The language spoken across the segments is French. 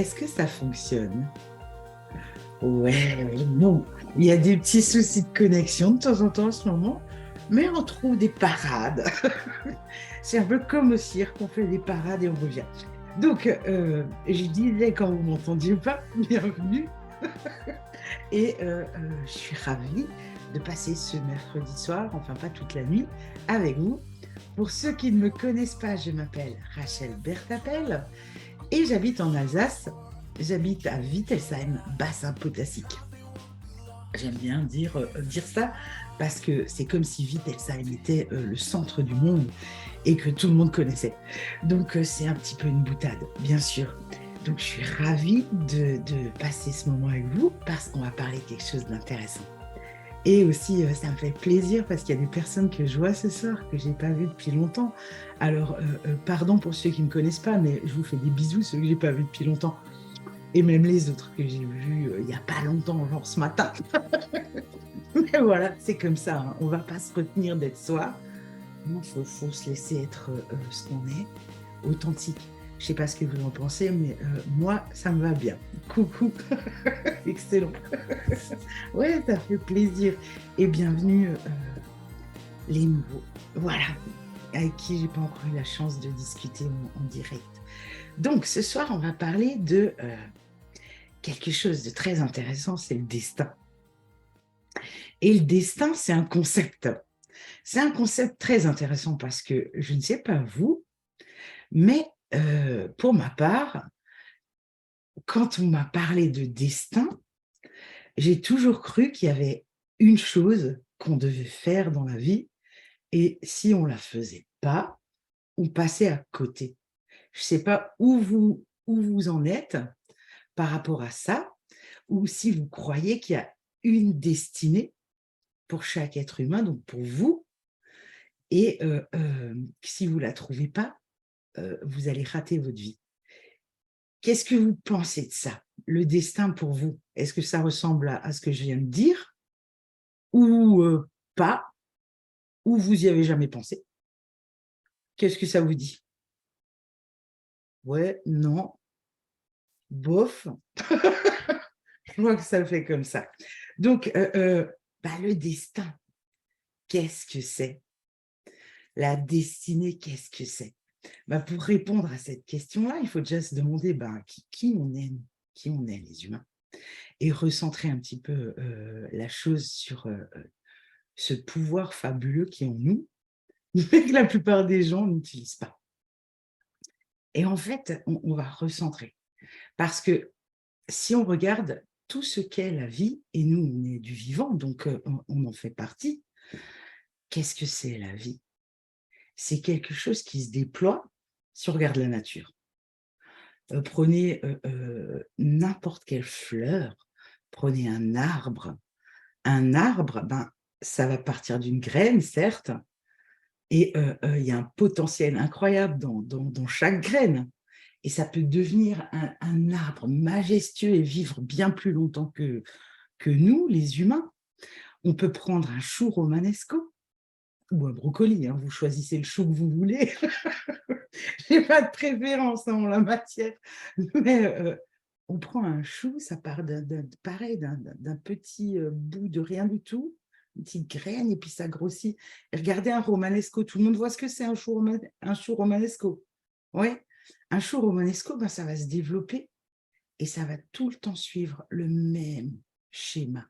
Est-ce que ça fonctionne? Ouais, bon, il y a des petits soucis de connexion de temps en temps en ce moment, mais on trouve des parades. C'est un peu comme au cirque, on fait des parades et on revient. Donc, je disais quand vous m'entendiez pas, bienvenue. Et je suis ravie de passer ce mercredi soir, enfin pas toute la nuit, avec vous. Pour ceux qui ne me connaissent pas, je m'appelle Rachel Bertapel et j'habite en Alsace. J'habite à Wittelsheim, bassin potassique. J'aime bien dire ça parce que c'est comme si Wittelsheim était le centre du monde et que tout le monde connaissait. Donc, c'est un petit peu une boutade, bien sûr. Donc, je suis ravie de passer ce moment avec vous parce qu'on va parler de quelque chose d'intéressant. Et aussi, ça me fait plaisir parce qu'il y a des personnes que je vois ce soir que je n'ai pas vues depuis longtemps. Alors, pardon pour ceux qui ne me connaissent pas, mais je vous fais des bisous, ceux que je n'ai pas vus depuis longtemps. Et même les autres que j'ai vus il n'y a pas longtemps, genre ce matin. Mais voilà, c'est comme ça, hein. On ne va pas se retenir d'être soi. Il faut se laisser être ce qu'on est, authentique. Je ne sais pas ce que vous en pensez, mais moi, ça me va bien. Coucou, excellent. Ouais, ça fait plaisir. Et bienvenue les nouveaux. Voilà, avec qui j'ai pas encore eu la chance de discuter en direct. Donc, ce soir, on va parler de quelque chose de très intéressant, c'est le destin. Et le destin, c'est un concept. C'est un concept très intéressant parce que je ne sais pas vous, mais pour ma part, quand on m'a parlé de destin, j'ai toujours cru qu'il y avait une chose qu'on devait faire dans la vie et si on ne la faisait pas, on passait à côté. Je ne sais pas où vous en êtes par rapport à ça ou si vous croyez qu'il y a une destinée pour chaque être humain, donc pour vous, et si vous ne la trouvez pas, vous allez rater votre vie. Qu'est-ce que vous pensez de ça, le destin pour vous? Est-ce que ça ressemble à ce que je viens de dire ou pas, ou vous n'y avez jamais pensé? Qu'est-ce que ça vous dit? Ouais, non, bof. Je vois que ça fait comme ça. Donc, le destin, qu'est-ce que c'est? La destinée, qu'est-ce que c'est? Pour répondre à cette question-là, il faut déjà se demander qui on est, qui on est les humains, et recentrer un petit peu la chose sur ce pouvoir fabuleux qui est en nous, mais que la plupart des gens n'utilisent pas. Et en fait, on va recentrer. Parce que si on regarde tout ce qu'est la vie, et nous, on est du vivant, donc on en fait partie, qu'est-ce que c'est la vie? C'est quelque chose qui se déploie si on regarde la nature. Prenez n'importe quelle fleur, prenez un arbre. Un arbre, ça va partir d'une graine, certes, et il y a un potentiel incroyable dans chaque graine. Et ça peut devenir un arbre majestueux et vivre bien plus longtemps que nous, les humains. On peut prendre un chou romanesco ou un brocoli, hein, vous choisissez le chou que vous voulez. Je n'ai pas de préférence en la matière, mais on prend un chou, ça part pareil, d'un petit bout de rien du tout, une petite graine, et puis ça grossit. Et regardez un romanesco, tout le monde voit ce que c'est un chou romanesco. Oui, un chou romanesco, ça va se développer et ça va tout le temps suivre le même schéma.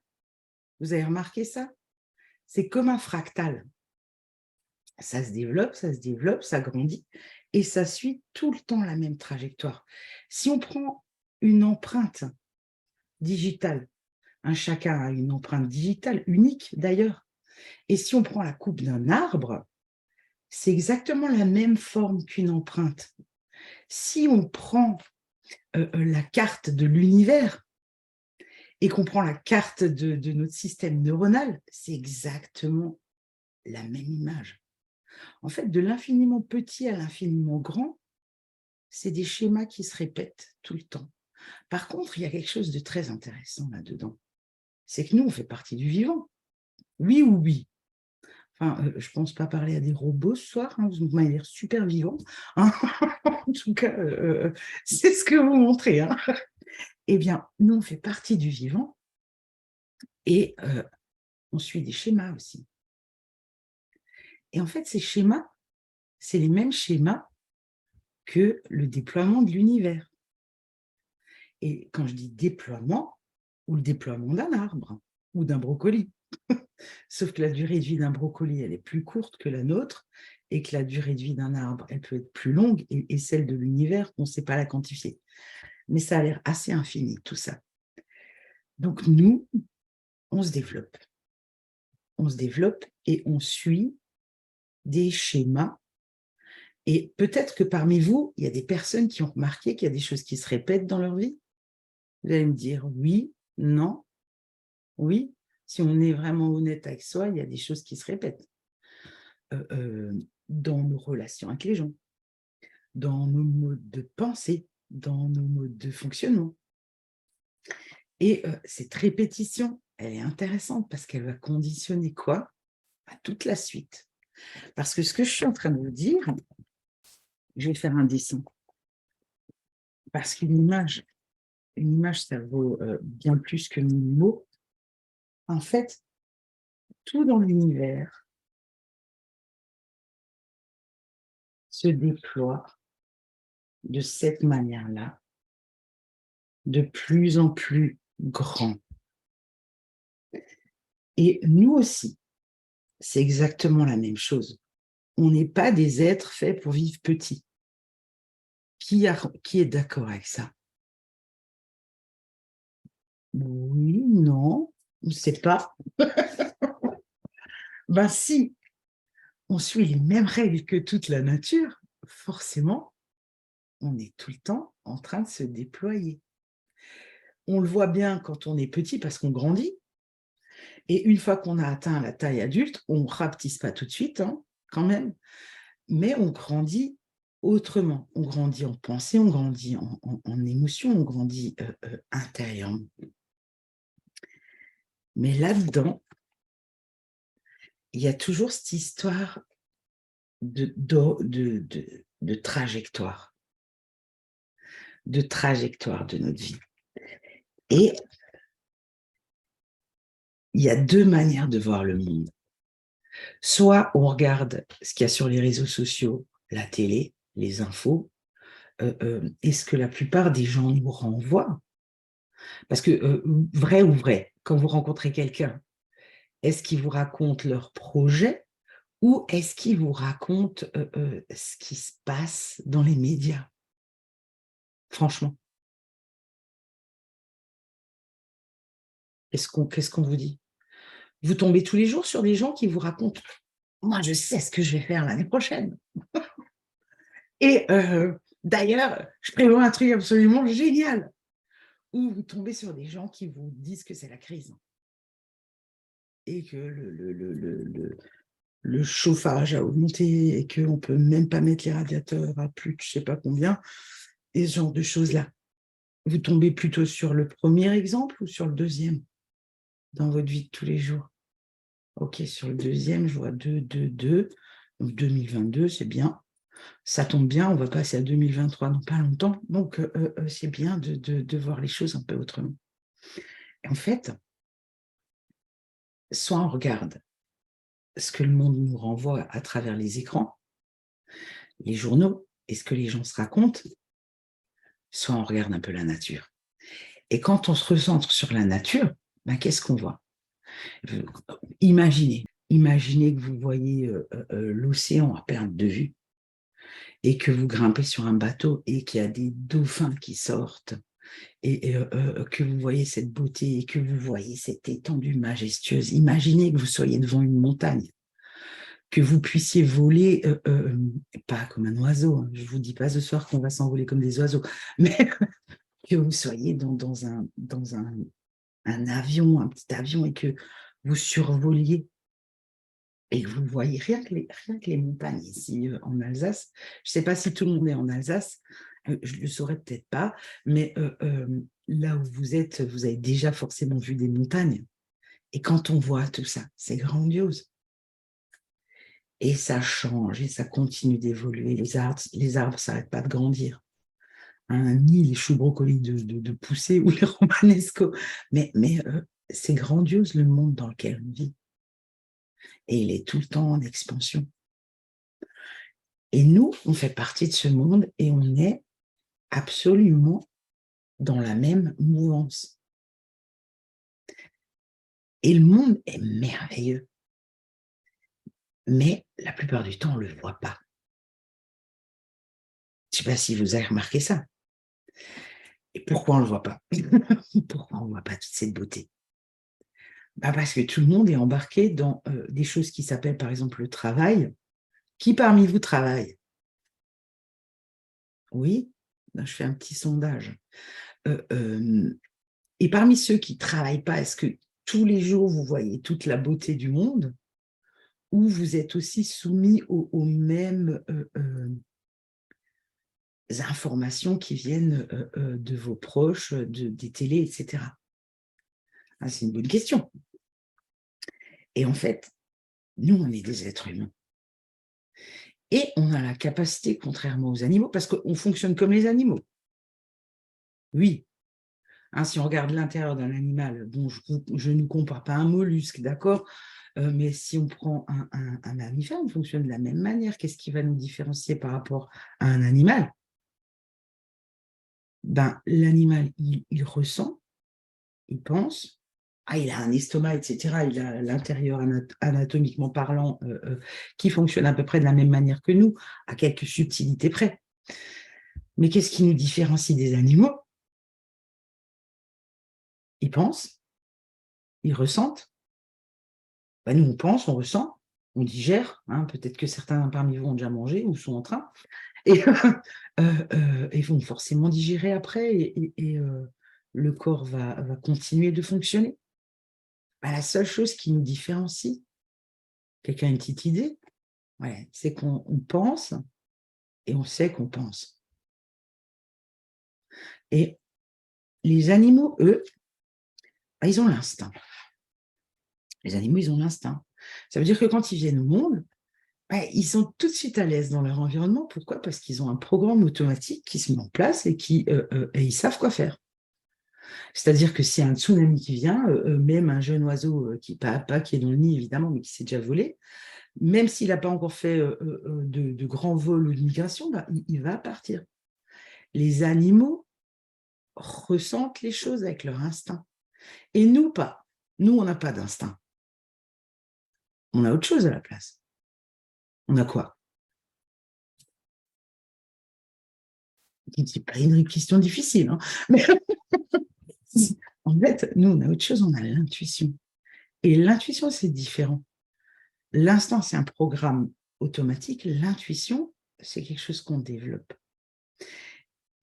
Vous avez remarqué ça? C'est comme un fractal. Ça se développe, ça se développe, ça grandit et ça suit tout le temps la même trajectoire. Si on prend une empreinte digitale, chacun a une empreinte digitale unique d'ailleurs, et si on prend la coupe d'un arbre, c'est exactement la même forme qu'une empreinte. Si on prend la carte de l'univers et qu'on prend la carte de notre système neuronal, c'est exactement la même image. En fait, de l'infiniment petit à l'infiniment grand, c'est des schémas qui se répètent tout le temps. Par contre, il y a quelque chose de très intéressant là-dedans. C'est que nous, on fait partie du vivant. Oui ou oui? Enfin, je ne pense pas parler à des robots ce soir, hein, vous m'avez l'air super vivant. Hein. En tout cas, c'est ce que vous montrez. Hein. Eh bien, nous, on fait partie du vivant et on suit des schémas aussi. Et en fait, ces schémas, c'est les mêmes schémas que le déploiement de l'univers. Et quand je dis déploiement, ou le déploiement d'un arbre, ou d'un brocoli. Sauf que la durée de vie d'un brocoli, elle est plus courte que la nôtre, et que la durée de vie d'un arbre, elle peut être plus longue, et celle de l'univers, on ne sait pas la quantifier. Mais ça a l'air assez infini, tout ça. Donc nous, on se développe. On se développe et on suit des schémas. Et peut-être que parmi vous, il y a des personnes qui ont remarqué qu'il y a des choses qui se répètent dans leur vie. Vous allez me dire oui, non, oui. Si on est vraiment honnête avec soi, il y a des choses qui se répètent dans nos relations avec les gens, dans nos modes de pensée, dans nos modes de fonctionnement. Et cette répétition, elle est intéressante parce qu'elle va conditionner quoi? À toute la suite. Parce que ce que je suis en train de vous dire, je vais faire un dessin. Parce qu'une image, ça vaut bien plus que 1000 mots. En fait, tout dans l'univers se déploie de cette manière-là, de plus en plus grand. Et nous aussi, c'est exactement la même chose. On n'est pas des êtres faits pour vivre petits. Qui est d'accord avec ça? Oui, non, on ne sait pas. Ben si on suit les mêmes règles que toute la nature, forcément, on est tout le temps en train de se déployer. On le voit bien quand on est petit parce qu'on grandit. Et une fois qu'on a atteint la taille adulte, on ne rapetisse pas tout de suite, hein, quand même, mais on grandit autrement. On grandit en pensée, on grandit en émotion, on grandit intérieurement. Mais là-dedans, il y a toujours cette histoire de trajectoire, de notre vie. Et il y a deux manières de voir le monde. Soit on regarde ce qu'il y a sur les réseaux sociaux, la télé, les infos, et ce que la plupart des gens nous renvoient. Parce que, vrai ou vrai, quand vous rencontrez quelqu'un, est-ce qu'ils vous racontent leur projet ou est-ce qu'ils vous racontent ce qui se passe dans les médias? Franchement, qu'est-ce qu'on vous dit? Vous tombez tous les jours sur des gens qui vous racontent « Moi, je sais ce que je vais faire l'année prochaine. Et d'ailleurs, je prévois un truc absolument génial. » Ou vous tombez sur des gens qui vous disent que c'est la crise et que le chauffage a augmenté et qu'on ne peut même pas mettre les radiateurs à plus de je ne sais pas combien, et ce genre de choses-là. Vous tombez plutôt sur le premier exemple ou sur le deuxième dans votre vie de tous les jours? Ok, sur le deuxième, je vois 2, 2, 2. Donc 2022, c'est bien. Ça tombe bien, on va passer à 2023 dans pas longtemps. Donc, c'est bien de voir les choses un peu autrement. Et en fait, soit on regarde ce que le monde nous renvoie à travers les écrans, les journaux, et ce que les gens se racontent, soit on regarde un peu la nature. Et quand on se recentre sur la nature, ben, qu'est-ce qu'on voit? Imaginez que vous voyez l'océan à perte de vue et que vous grimpez sur un bateau et qu'il y a des dauphins qui sortent et que vous voyez cette beauté et que vous voyez cette étendue majestueuse. Imaginez que vous soyez devant une montagne, que vous puissiez voler, pas comme un oiseau, hein. Je ne vous dis pas ce soir qu'on va s'envoler comme des oiseaux, mais que vous soyez dans un avion, un petit avion, et que vous survoliez et que vous voyez rien que les montagnes ici en Alsace. Je ne sais pas si tout le monde est en Alsace, je ne le saurais peut-être pas, mais là où vous êtes, vous avez déjà forcément vu des montagnes. Et quand on voit tout ça, c'est grandiose. Et ça change et ça continue d'évoluer. Les arbres s'arrêtent pas de grandir. Hein, ni les choux brocolis de pousser ou les romanesco. Mais c'est grandiose le monde dans lequel on vit. Et il est tout le temps en expansion. Et nous, on fait partie de ce monde et on est absolument dans la même mouvance. Et le monde est merveilleux. Mais la plupart du temps, on ne le voit pas. Je ne sais pas si vous avez remarqué ça. Et pourquoi on ne le voit pas? Pourquoi on ne voit pas toute cette beauté? Parce que tout le monde est embarqué dans des choses qui s'appellent par exemple le travail. Qui parmi vous travaille? Oui, je fais un petit sondage. Et parmi ceux qui ne travaillent pas, est-ce que tous les jours vous voyez toute la beauté du monde ou vous êtes aussi soumis aux mêmes informations qui viennent de vos proches, des télés, etc. C'est une bonne question. Et en fait, nous, on est des êtres humains. Et on a la capacité, contrairement aux animaux, parce qu'on fonctionne comme les animaux. Oui. Si on regarde l'intérieur d'un animal, bon, je ne compare pas un mollusque, d'accord, mais si on prend un mammifère, on fonctionne de la même manière. Qu'est-ce qui va nous différencier par rapport à un animal? L'animal, il ressent, il pense, il a un estomac, etc. Il a l'intérieur anatomiquement parlant qui fonctionne à peu près de la même manière que nous, à quelques subtilités près. Mais qu'est-ce qui nous différencie des animaux? Ils pensent, ils ressentent. Nous, on pense, on ressent, on digère. Peut-être que certains parmi vous ont déjà mangé ou sont en train. Et ils vont forcément digérer après et le corps va continuer de fonctionner. La seule chose qui nous différencie, quelqu'un a une petite idée? Ouais, c'est qu'on pense et on sait qu'on pense. Et les animaux, eux, ils ont l'instinct. Les animaux, ils ont l'instinct. Ça veut dire que quand ils viennent au monde, ils sont tout de suite à l'aise dans leur environnement. Pourquoi? Parce qu'ils ont un programme automatique qui se met en place et ils savent quoi faire. C'est-à-dire que s'il y a un tsunami qui vient, même un jeune oiseau qui pas qui est dans le nid, évidemment, mais qui s'est déjà volé, même s'il n'a pas encore fait de grands vols ou de migration, il va partir. Les animaux ressentent les choses avec leur instinct. Et nous, pas. Nous, on n'a pas d'instinct. On a autre chose à la place. On a quoi? C'est pas une question difficile, hein. Mais en fait, nous, on a autre chose, on a l'intuition. Et l'intuition, c'est différent. L'instinct, c'est un programme automatique. L'intuition, c'est quelque chose qu'on développe.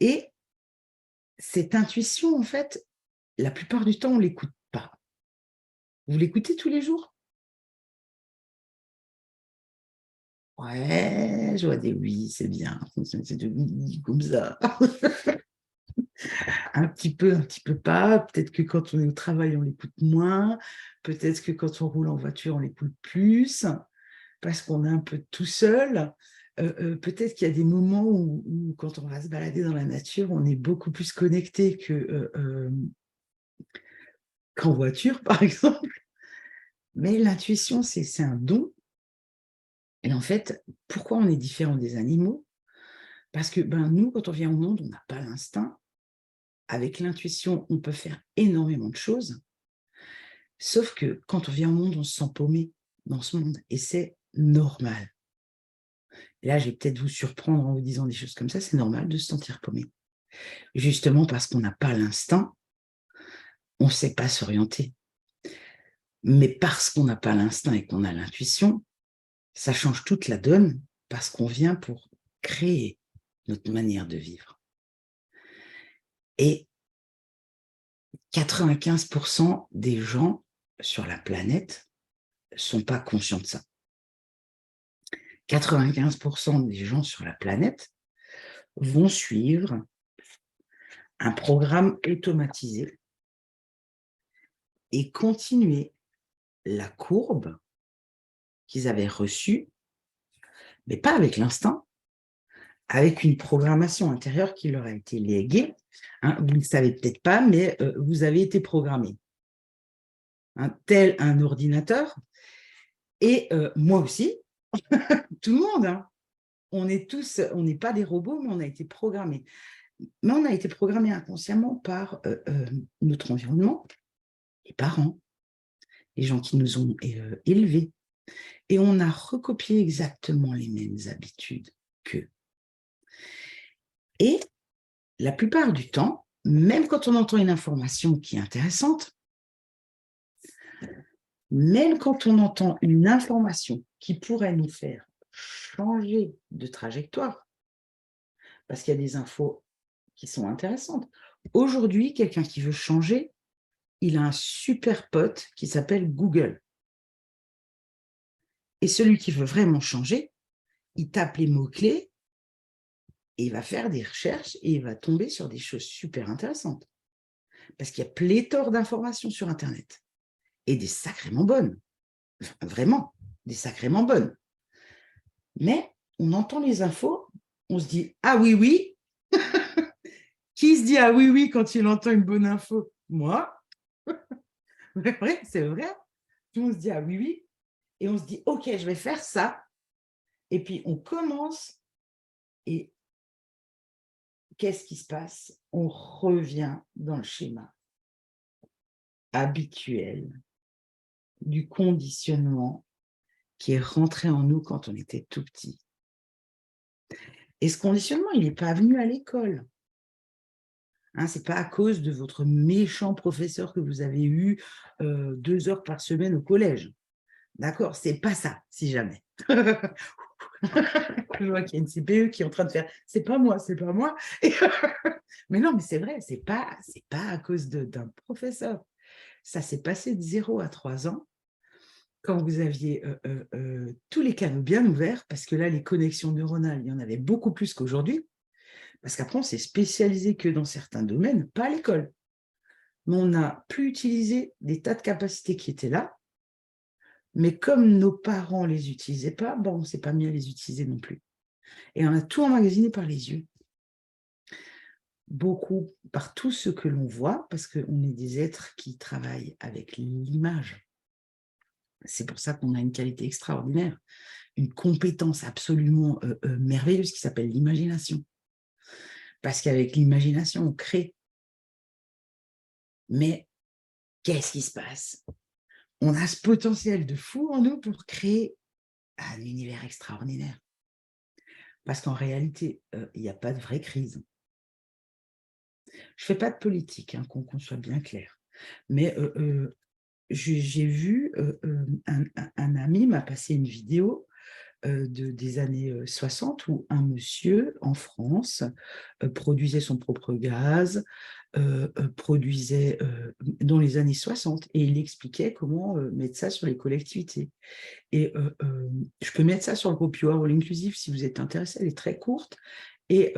Et cette intuition, en fait, la plupart du temps, on ne l'écoute pas. Vous l'écoutez tous les jours? Ouais, je vois des oui, c'est bien. C'est de oui, comme ça. Un petit peu pas. Peut-être que quand on est au travail, on l'écoute moins. Peut-être que quand on roule en voiture, on l'écoute plus. Parce qu'on est un peu tout seul. Peut-être qu'il y a des moments où, quand on va se balader dans la nature, on est beaucoup plus connecté qu'en voiture, par exemple. Mais l'intuition, c'est un don. Et en fait, pourquoi on est différent des animaux? Parce que nous, quand on vient au monde, on n'a pas l'instinct. Avec l'intuition, on peut faire énormément de choses. Sauf que quand on vient au monde, on se sent paumé dans ce monde. Et c'est normal. Et là, je vais peut-être vous surprendre en vous disant des choses comme ça. C'est normal de se sentir paumé. Justement parce qu'on n'a pas l'instinct, on ne sait pas s'orienter. Mais parce qu'on n'a pas l'instinct et qu'on a l'intuition, ça change toute la donne parce qu'on vient pour créer notre manière de vivre. Et 95% des gens sur la planète ne sont pas conscients de ça. 95% des gens sur la planète vont suivre un programme automatisé et continuer la courbe qu'ils avaient reçue mais pas avec l'instinct, avec une programmation intérieure qui leur a été léguée. Hein, vous ne le savez peut-être pas, mais vous avez été programmé. Hein, tel un ordinateur. Et moi aussi, tout le monde. Hein, on n'est pas des robots, mais on a été programmés. Mais on a été programmé inconsciemment par notre environnement, les parents, les gens qui nous ont élevés. Et on a recopié exactement les mêmes habitudes qu'eux. Et la plupart du temps, même quand on entend une information qui est intéressante, même quand on entend une information qui pourrait nous faire changer de trajectoire, parce qu'il y a des infos qui sont intéressantes. Aujourd'hui, quelqu'un qui veut changer, il a un super pote qui s'appelle Google. Et celui qui veut vraiment changer, il tape les mots-clés et il va faire des recherches et il va tomber sur des choses super intéressantes. Parce qu'il y a pléthore d'informations sur Internet. Et des sacrément bonnes. Enfin, vraiment, des sacrément bonnes. Mais on entend les infos, on se dit « Ah oui, oui !» Qui se dit « Ah oui, oui » quand il entend une bonne info? Moi. C'est vrai. Tout le monde se dit « Ah oui, oui ». Et on se dit « Ok, je vais faire ça ». Et puis, on commence et qu'est-ce qui se passe? On revient dans le schéma habituel du conditionnement qui est rentré en nous quand on était tout petit. Et ce conditionnement, il n'est pas venu à l'école. Hein, ce n'est pas à cause de votre méchant professeur que vous avez eu 2 heures par semaine au collège. D'accord? Ce n'est pas ça, si jamais. Je vois qu'il y a une CPE qui est en train de faire « c'est pas moi, c'est pas moi ». Mais non, mais c'est vrai, c'est pas à cause d'un professeur. Ça s'est passé de 0 à 3 ans, quand vous aviez tous les canaux bien ouverts, parce que là, les connexions neuronales, il y en avait beaucoup plus qu'aujourd'hui, parce qu'après, on s'est spécialisé que dans certains domaines, pas à l'école. Mais on a pu utiliser des tas de capacités qui étaient là, mais comme nos parents ne les utilisaient pas, bon, on ne s'est pas mis à les utiliser non plus. Et on a tout emmagasiné par les yeux. Beaucoup par tout ce que l'on voit, parce qu'on est des êtres qui travaillent avec l'image. C'est pour ça qu'on a une qualité extraordinaire, une compétence absolument merveilleuse qui s'appelle l'imagination. Parce qu'avec l'imagination, on crée. Mais qu'est-ce qui se passe? On a ce potentiel de fou en nous pour créer un univers extraordinaire. Parce qu'en réalité, il n'y a pas de vraie crise. Je ne fais pas de politique, hein, qu'on soit bien clair. Mais j'ai vu, un ami m'a passé une vidéo des années 60 où un monsieur en France produisait son propre gaz, produisait dans les années 60 et il expliquait comment mettre ça sur les collectivités. Et je peux mettre ça sur le groupe You Are All Inclusive si vous êtes intéressé, elle est très courte. Et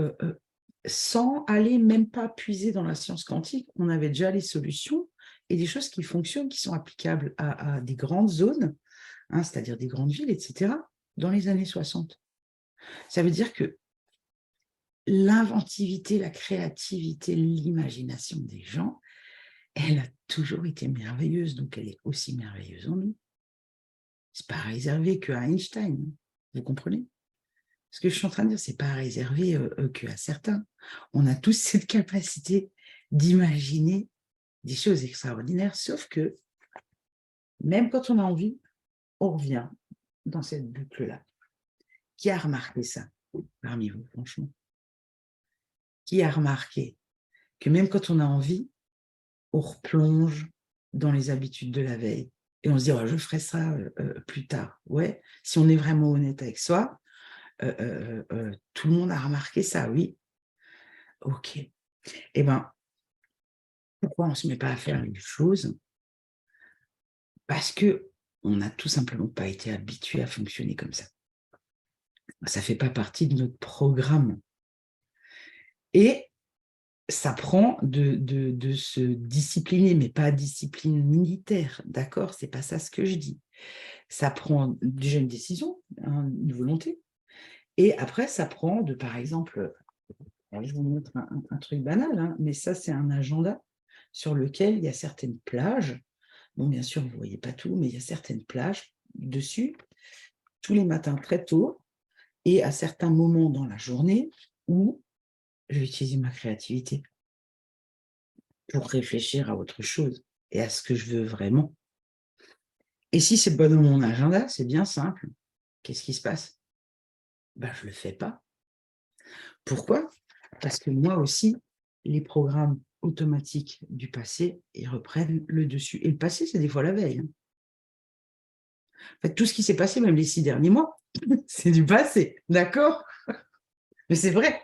sans aller même pas puiser dans la science quantique, on avait déjà les solutions et des choses qui fonctionnent, qui sont applicables à des grandes zones, hein, c'est-à-dire des grandes villes, etc., dans les années 60. Ça veut dire que l'inventivité, la créativité, l'imagination des gens, elle a toujours été merveilleuse, donc elle est aussi merveilleuse en nous. Ce n'est pas réservé qu'à Einstein, vous comprenez? Ce que je suis en train de dire, ce n'est pas réservé qu'à certains. On a tous cette capacité d'imaginer des choses extraordinaires, sauf que même quand on a envie, on revient dans cette boucle-là. Qui a remarqué ça parmi vous, franchement? Qui a remarqué que même quand on a envie, on replonge dans les habitudes de la veille et on se dit oh, je ferai ça plus tard. Ouais, si on est vraiment honnête avec soi, tout le monde a remarqué ça, oui. Ok. Eh bien, pourquoi on ne se met pas à faire les choses? Parce qu'on n'a tout simplement pas été habitué à fonctionner comme ça. Ça ne fait pas partie de notre programme. Et ça prend de se discipliner, mais pas discipline militaire, d'accord? Ce n'est pas ça ce que je dis. Ça prend déjà une décision, hein, une volonté, Et après, ça prend de, par exemple, alors je vous montre un truc banal, hein, mais ça, c'est un agenda sur lequel il y a certaines plages. Bon, bien sûr, vous ne voyez pas tout, mais il y a certaines plages dessus, tous les matins très tôt, et à certains moments dans la journée où je vais utiliser ma créativité pour réfléchir à autre chose et à ce que je veux vraiment. Et si c'est pas dans mon agenda, c'est bien simple. Qu'est-ce qui se passe? Ben, je ne le fais pas. Pourquoi? Parce que moi aussi, les programmes automatiques du passé, ils reprennent le dessus. Et le passé, c'est des fois la veille. Hein. En fait, tout ce qui s'est passé, même les 6 derniers mois, c'est du passé, d'accord? Mais c'est vrai.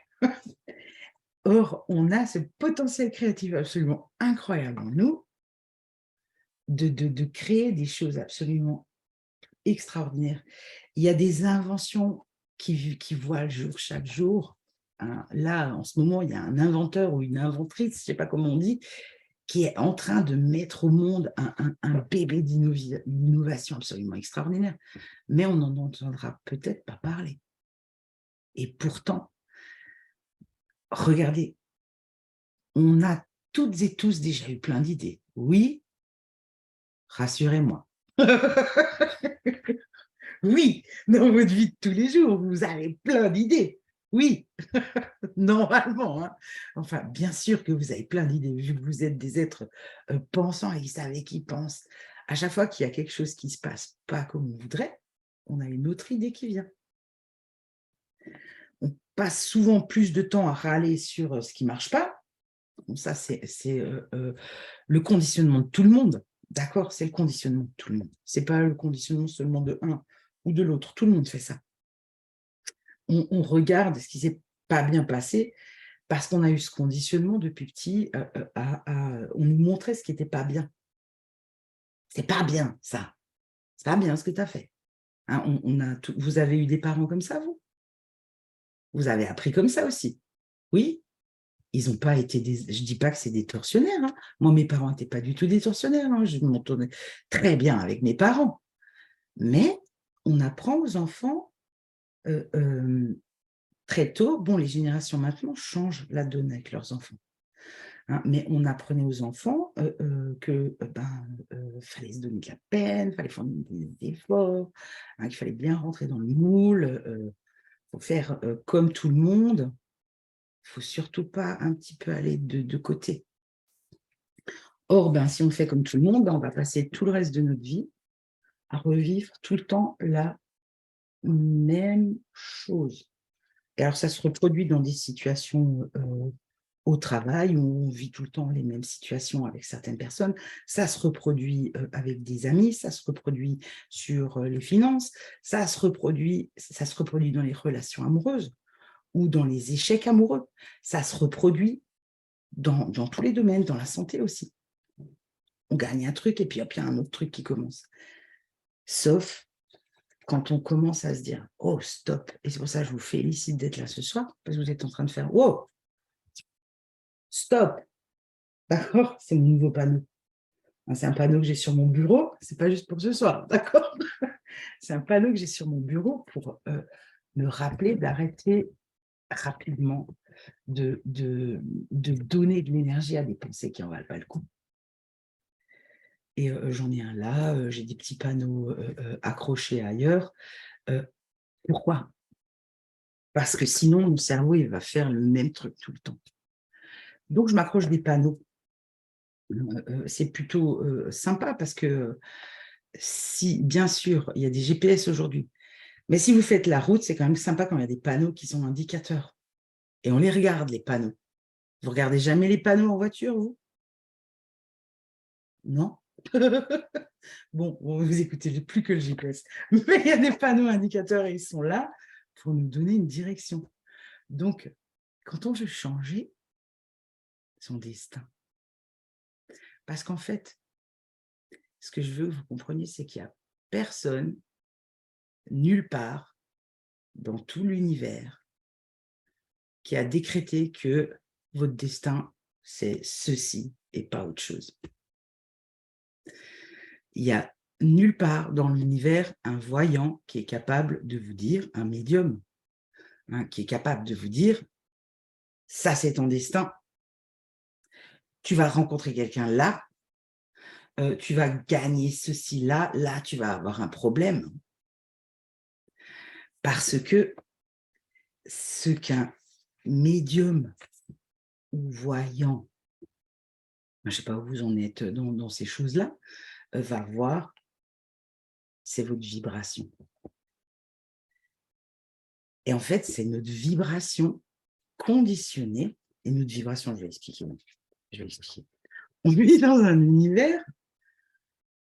Or, on a ce potentiel créatif absolument incroyable en nous de créer des choses absolument extraordinaires. Il y a des inventions qui voient le jour chaque jour. Hein. Là, en ce moment, il y a un inventeur ou une inventrice, je ne sais pas comment on dit, qui est en train de mettre au monde un bébé d'innovation absolument extraordinaire. Mais on n'en entendra peut-être pas parler. Et pourtant, regardez, on a toutes et tous déjà eu plein d'idées. Oui, rassurez-moi. Oui, dans votre vie de tous les jours, vous avez plein d'idées. Oui, normalement. Hein. Enfin, bien sûr que vous avez plein d'idées, vu que vous êtes des êtres pensants et qui savez qui pensent. À chaque fois qu'il y a quelque chose qui ne se passe pas comme on voudrait, on a une autre idée qui vient. On passe souvent plus de temps à râler sur ce qui ne marche pas. Bon, ça, c'est le conditionnement de tout le monde. D'accord? C'est le conditionnement de tout le monde. Ce n'est pas le conditionnement seulement de un ou de l'autre. Tout le monde fait ça. On regarde ce qui ne s'est pas bien passé parce qu'on a eu ce conditionnement depuis petit. On nous montrait ce qui n'était pas bien. C'est pas bien, ça. C'est pas bien ce que tu as fait. Hein, vous avez eu des parents comme ça, vous? Vous avez appris comme ça aussi. Oui, ils n'ont pas été je ne dis pas que c'est des tortionnaires. Hein. Moi, mes parents n'étaient pas du tout des tortionnaires. Hein. Je m'entendais très bien avec mes parents. Mais on apprend aux enfants très tôt. Bon, les générations maintenant changent la donne avec leurs enfants. Hein, mais on apprenait aux enfants que fallait se donner de la peine, fallait faire des efforts, hein, qu'il fallait bien rentrer dans le moule, faut faire comme tout le monde. Il ne faut surtout pas un petit peu aller de côté. Or, si on fait comme tout le monde, on va passer tout le reste de notre vie à revivre tout le temps la même chose. Et alors, ça se reproduit dans des situations au travail où on vit tout le temps les mêmes situations avec certaines personnes. Ça se reproduit avec des amis, ça se reproduit sur les finances, ça se reproduit dans les relations amoureuses ou dans les échecs amoureux. Ça se reproduit dans tous les domaines, dans la santé aussi. On gagne un truc et puis hop, il y a un autre truc qui commence. Sauf quand on commence à se dire « Oh, stop !» Et c'est pour ça que je vous félicite d'être là ce soir, parce que vous êtes en train de faire « Wow, stop !» D'accord? C'est mon nouveau panneau. C'est un panneau que j'ai sur mon bureau, c'est pas juste pour ce soir, d'accord? C'est un panneau que j'ai sur mon bureau pour me rappeler d'arrêter rapidement de donner de l'énergie à des pensées qui en valent pas le coup. Et j'en ai un là, j'ai des petits panneaux accrochés ailleurs. Pourquoi? Parce que sinon, mon cerveau, il va faire le même truc tout le temps. Donc, je m'accroche des panneaux. C'est plutôt sympa parce que si, bien sûr, il y a des GPS aujourd'hui, mais si vous faites la route, c'est quand même sympa quand il y a des panneaux qui sont indicateurs. Et on les regarde, les panneaux. Vous regardez jamais les panneaux en voiture, vous? Non? Bon, vous écoutez plus que le GPS. Mais il y a des panneaux indicateurs et ils sont là pour nous donner une direction. Donc, quand on veut changer son destin, parce qu'en fait, ce que je veux que vous compreniez, c'est qu'il n'y a personne, nulle part, dans tout l'univers, qui a décrété que votre destin, c'est ceci et pas autre chose. Il n'y a nulle part dans l'univers un voyant qui est capable de vous dire, un médium, hein, qui est capable de vous dire, ça c'est ton destin, tu vas rencontrer quelqu'un là, tu vas gagner ceci là, là tu vas avoir un problème. Parce que ce qu'un médium ou voyant, je ne sais pas où vous en êtes dans ces choses-là, va voir, c'est votre vibration. Et en fait, c'est notre vibration conditionnée, et notre vibration, je vais expliquer. On vit dans un univers,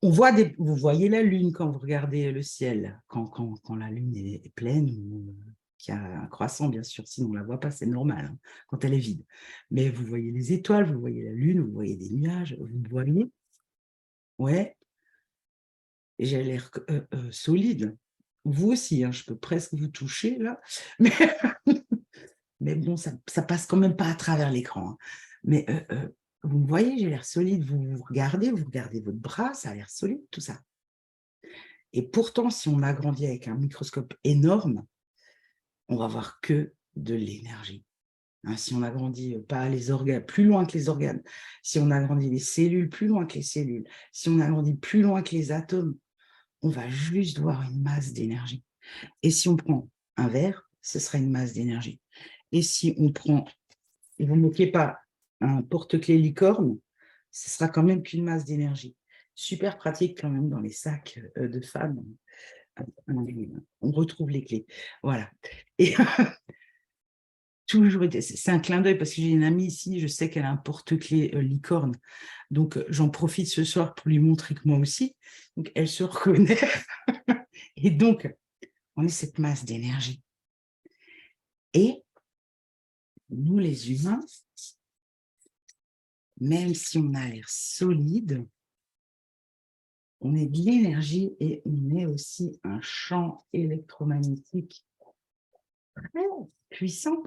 on voit vous voyez la Lune quand vous regardez le ciel, quand la Lune est pleine, ou qu'il y a un croissant, bien sûr, sinon on ne la voit pas, c'est normal, hein, quand elle est vide. Mais vous voyez les étoiles, vous voyez la Lune, vous voyez des nuages, vous voyez, ouais, j'ai l'air solide. Vous aussi, hein, je peux presque vous toucher, là, mais, mais bon, ça passe quand même pas à travers l'écran. Hein. Mais vous me voyez, j'ai l'air solide, vous regardez votre bras, ça a l'air solide, tout ça. Et pourtant, si on agrandit avec un microscope énorme, on va voir que de l'énergie. Hein, si on agrandit pas les organes, plus loin que les organes, si on agrandit les cellules, plus loin que les cellules, si on agrandit plus loin que les atomes, on va juste voir une masse d'énergie. Et si on prend un verre, ce sera une masse d'énergie. Et si on prend, et vous ne moquez pas, un porte-clés licorne, ce sera quand même qu'une masse d'énergie. Super pratique quand même dans les sacs de femmes. On retrouve les clés. Voilà. Et toujours, c'est un clin d'œil parce que j'ai une amie ici, je sais qu'elle a un porte-clés licorne. Donc, j'en profite ce soir pour lui montrer que moi aussi. Donc, elle se reconnaît. Et donc, on est cette masse d'énergie. Et nous, les humains, même si on a l'air solide, on est de l'énergie et on est aussi un champ électromagnétique très puissant.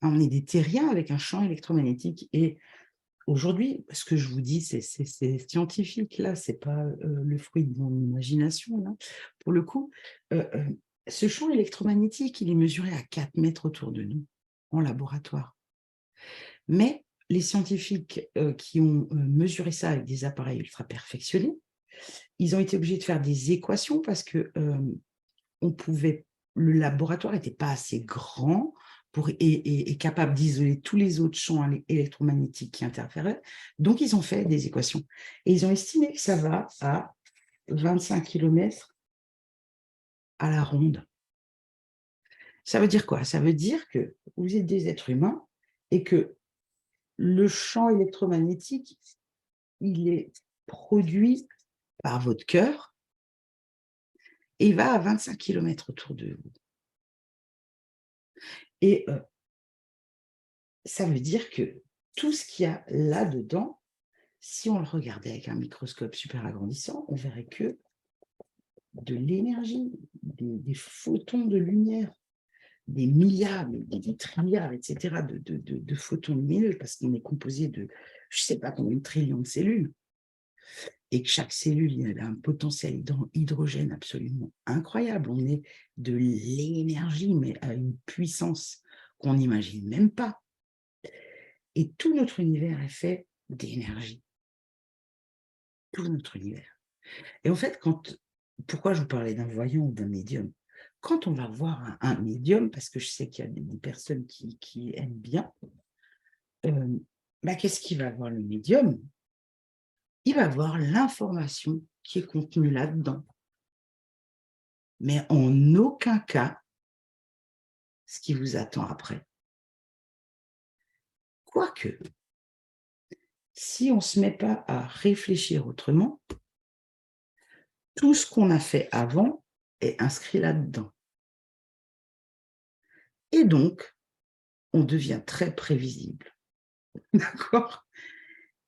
On est des terriens avec un champ électromagnétique. Et aujourd'hui, ce que je vous dis, c'est scientifique, là, ce n'est pas le fruit de mon imagination. Là. Pour le coup, ce champ électromagnétique, il est mesuré à 4 mètres autour de nous, en laboratoire. Mais les scientifiques qui ont mesuré ça avec des appareils ultra perfectionnés, ils ont été obligés de faire des équations parce que le laboratoire n'était pas assez grand et capable d'isoler tous les autres champs électromagnétiques qui interféraient. Donc, ils ont fait des équations. Et ils ont estimé que ça va à 25 km à la ronde. Ça veut dire quoi? Ça veut dire que vous êtes des êtres humains et que le champ électromagnétique, il est produit par votre cœur et il va à 25 km autour de vous. Et ça veut dire que tout ce qu'il y a là-dedans, si on le regardait avec un microscope super agrandissant, on verrait que de l'énergie, des photons de lumière, des milliards, des trilliards, etc., de photons lumineux, parce qu'on est composé de, je ne sais pas combien de trillions de cellules, et que chaque cellule il a un potentiel hydrogène absolument incroyable. On est de l'énergie, mais à une puissance qu'on n'imagine même pas. Et tout notre univers est fait d'énergie. Tout notre univers. Et en fait, pourquoi je vous parlais d'un voyant ou d'un médium? Quand on va voir un médium, parce que je sais qu'il y a des personnes qui aiment bien, qu'est-ce qu'il va voir le médium? Il va voir l'information qui est contenue là-dedans. Mais en aucun cas, ce qui vous attend après. Quoique, si on ne se met pas à réfléchir autrement, tout ce qu'on a fait avant est inscrit là-dedans. Et donc, on devient très prévisible. D'accord?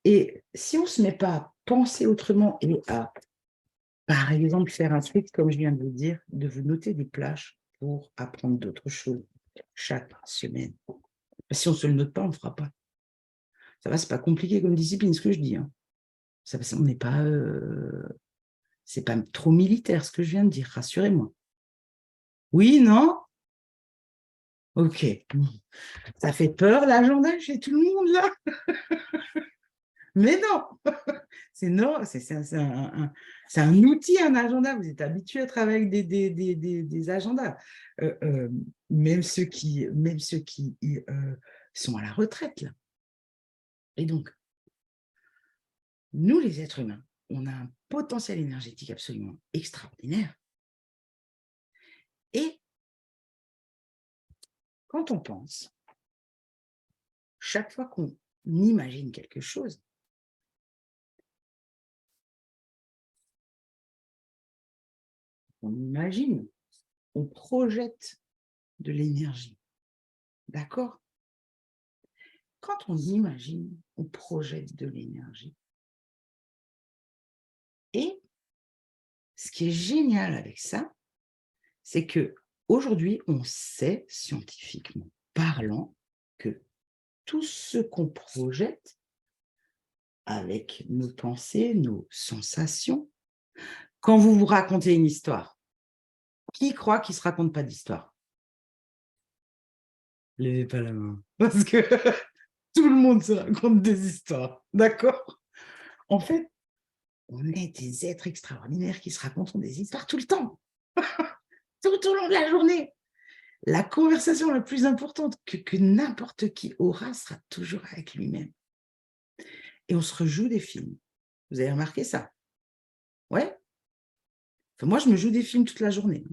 Et si on ne se met pas à penser autrement et à, par exemple, faire un truc, comme je viens de vous dire, de vous noter des plages pour apprendre d'autres choses chaque semaine. Si on ne se le note pas, on ne fera pas. Ça va, c'est pas compliqué comme discipline, ce que je dis. Hein. On n'est pas... c'est pas trop militaire, ce que je viens de dire, rassurez-moi. Oui, non? Ok. Ça fait peur l'agenda chez tout le monde là? Mais non, non, c'est un outil, un agenda. Vous êtes habitué à travailler avec des agendas. Euh, même ceux qui sont à la retraite là. Et donc, nous les êtres humains, on a un potentiel énergétique absolument extraordinaire. Et quand on pense, chaque fois qu'on imagine quelque chose, on imagine, on projette de l'énergie. D'accord? Quand on imagine, on projette de l'énergie. Et ce qui est génial avec ça, c'est que aujourd'hui, on sait, scientifiquement parlant, que tout ce qu'on projette avec nos pensées, nos sensations, quand vous vous racontez une histoire, qui croit qu'il ne se raconte pas d'histoire? Levez pas la main. Parce que tout le monde se raconte des histoires. D'accord? En fait, on est des êtres extraordinaires qui se racontent des histoires tout le temps. Tout au long de la journée. La conversation la plus importante que n'importe qui aura sera toujours avec lui-même. Et on se rejoue des films. Vous avez remarqué ça? Ouais? Enfin, moi, je me joue des films toute la journée.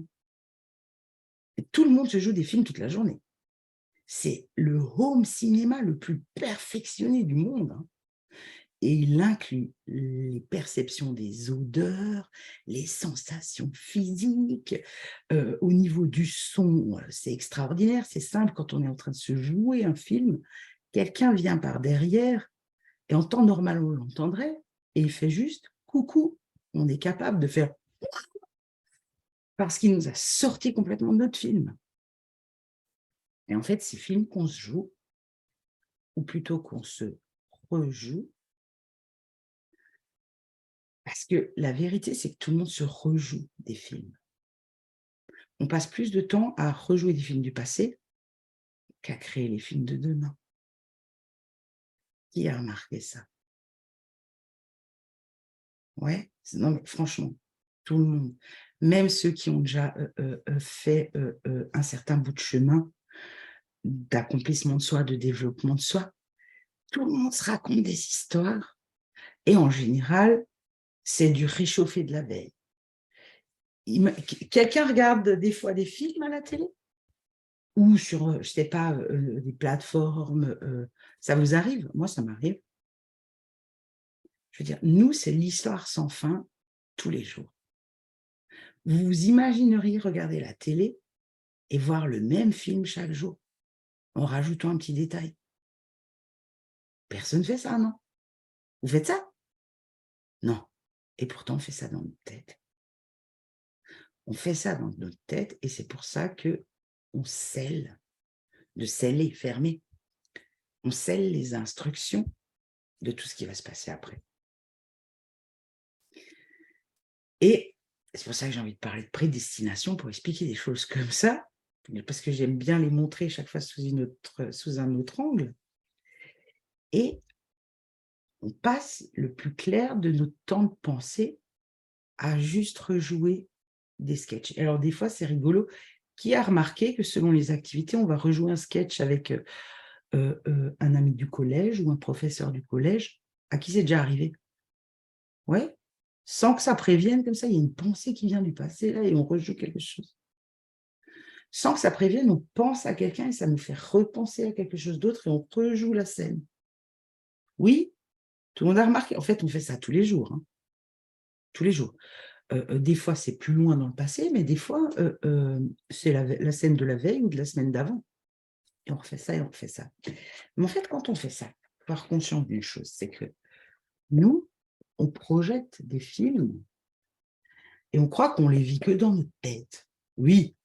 Et tout le monde se joue des films toute la journée. C'est le home cinéma le plus perfectionné du monde. Hein. Et il inclut les perceptions des odeurs, les sensations physiques. Au niveau du son, c'est extraordinaire, c'est simple. Quand on est en train de se jouer un film, quelqu'un vient par derrière, et en temps normal, on l'entendrait, et il fait juste « coucou ». On est capable de faire « parce qu'il nous a sorti complètement de notre film ». Et en fait, ces films qu'on se joue, ou plutôt qu'on se rejoue, parce que la vérité, c'est que tout le monde se rejoue des films. On passe plus de temps à rejouer des films du passé qu'à créer les films de demain. Qui a remarqué ça? Ouais, non mais franchement, tout le monde. Même ceux qui ont déjà fait un certain bout de chemin d'accomplissement de soi, de développement de soi, tout le monde se raconte des histoires et en général, c'est du réchauffé de la veille. Quelqu'un regarde des fois des films à la télé? Ou sur, je ne sais pas, des plateformes, ça vous arrive? Moi, ça m'arrive. Je veux dire, nous, c'est l'histoire sans fin tous les jours. Vous vous imagineriez regarder la télé et voir le même film chaque jour, en rajoutant un petit détail? Personne ne fait ça, non? Vous faites ça? Non. Et pourtant, on fait ça dans notre tête. On fait ça dans notre tête et c'est pour ça qu'on scelle, de sceller, fermer. On scelle les instructions de tout ce qui va se passer après. Et c'est pour ça que j'ai envie de parler de prédestination, pour expliquer des choses comme ça, parce que j'aime bien les montrer chaque fois sous un autre angle. Et on passe le plus clair de notre temps de pensée à juste rejouer des sketchs. Alors, des fois, c'est rigolo. Qui a remarqué que selon les activités, on va rejouer un sketch avec un ami du collège ou un professeur du collège? À qui c'est déjà arrivé? Ouais, sans que ça prévienne, comme ça, il y a une pensée qui vient du passé, là, et on rejoue quelque chose. Sans que ça prévienne, on pense à quelqu'un et ça nous fait repenser à quelque chose d'autre et on rejoue la scène. Oui, tout le monde a remarqué. En fait, on fait ça tous les jours. Hein. Tous les jours. Des fois, c'est plus loin dans le passé, mais des fois, c'est la scène de la veille ou de la semaine d'avant. Et on refait ça et on refait ça. Mais en fait, quand on fait ça, il faut avoir conscience d'une chose, c'est que nous, on projette des films et on croit qu'on les vit que dans notre tête. Oui,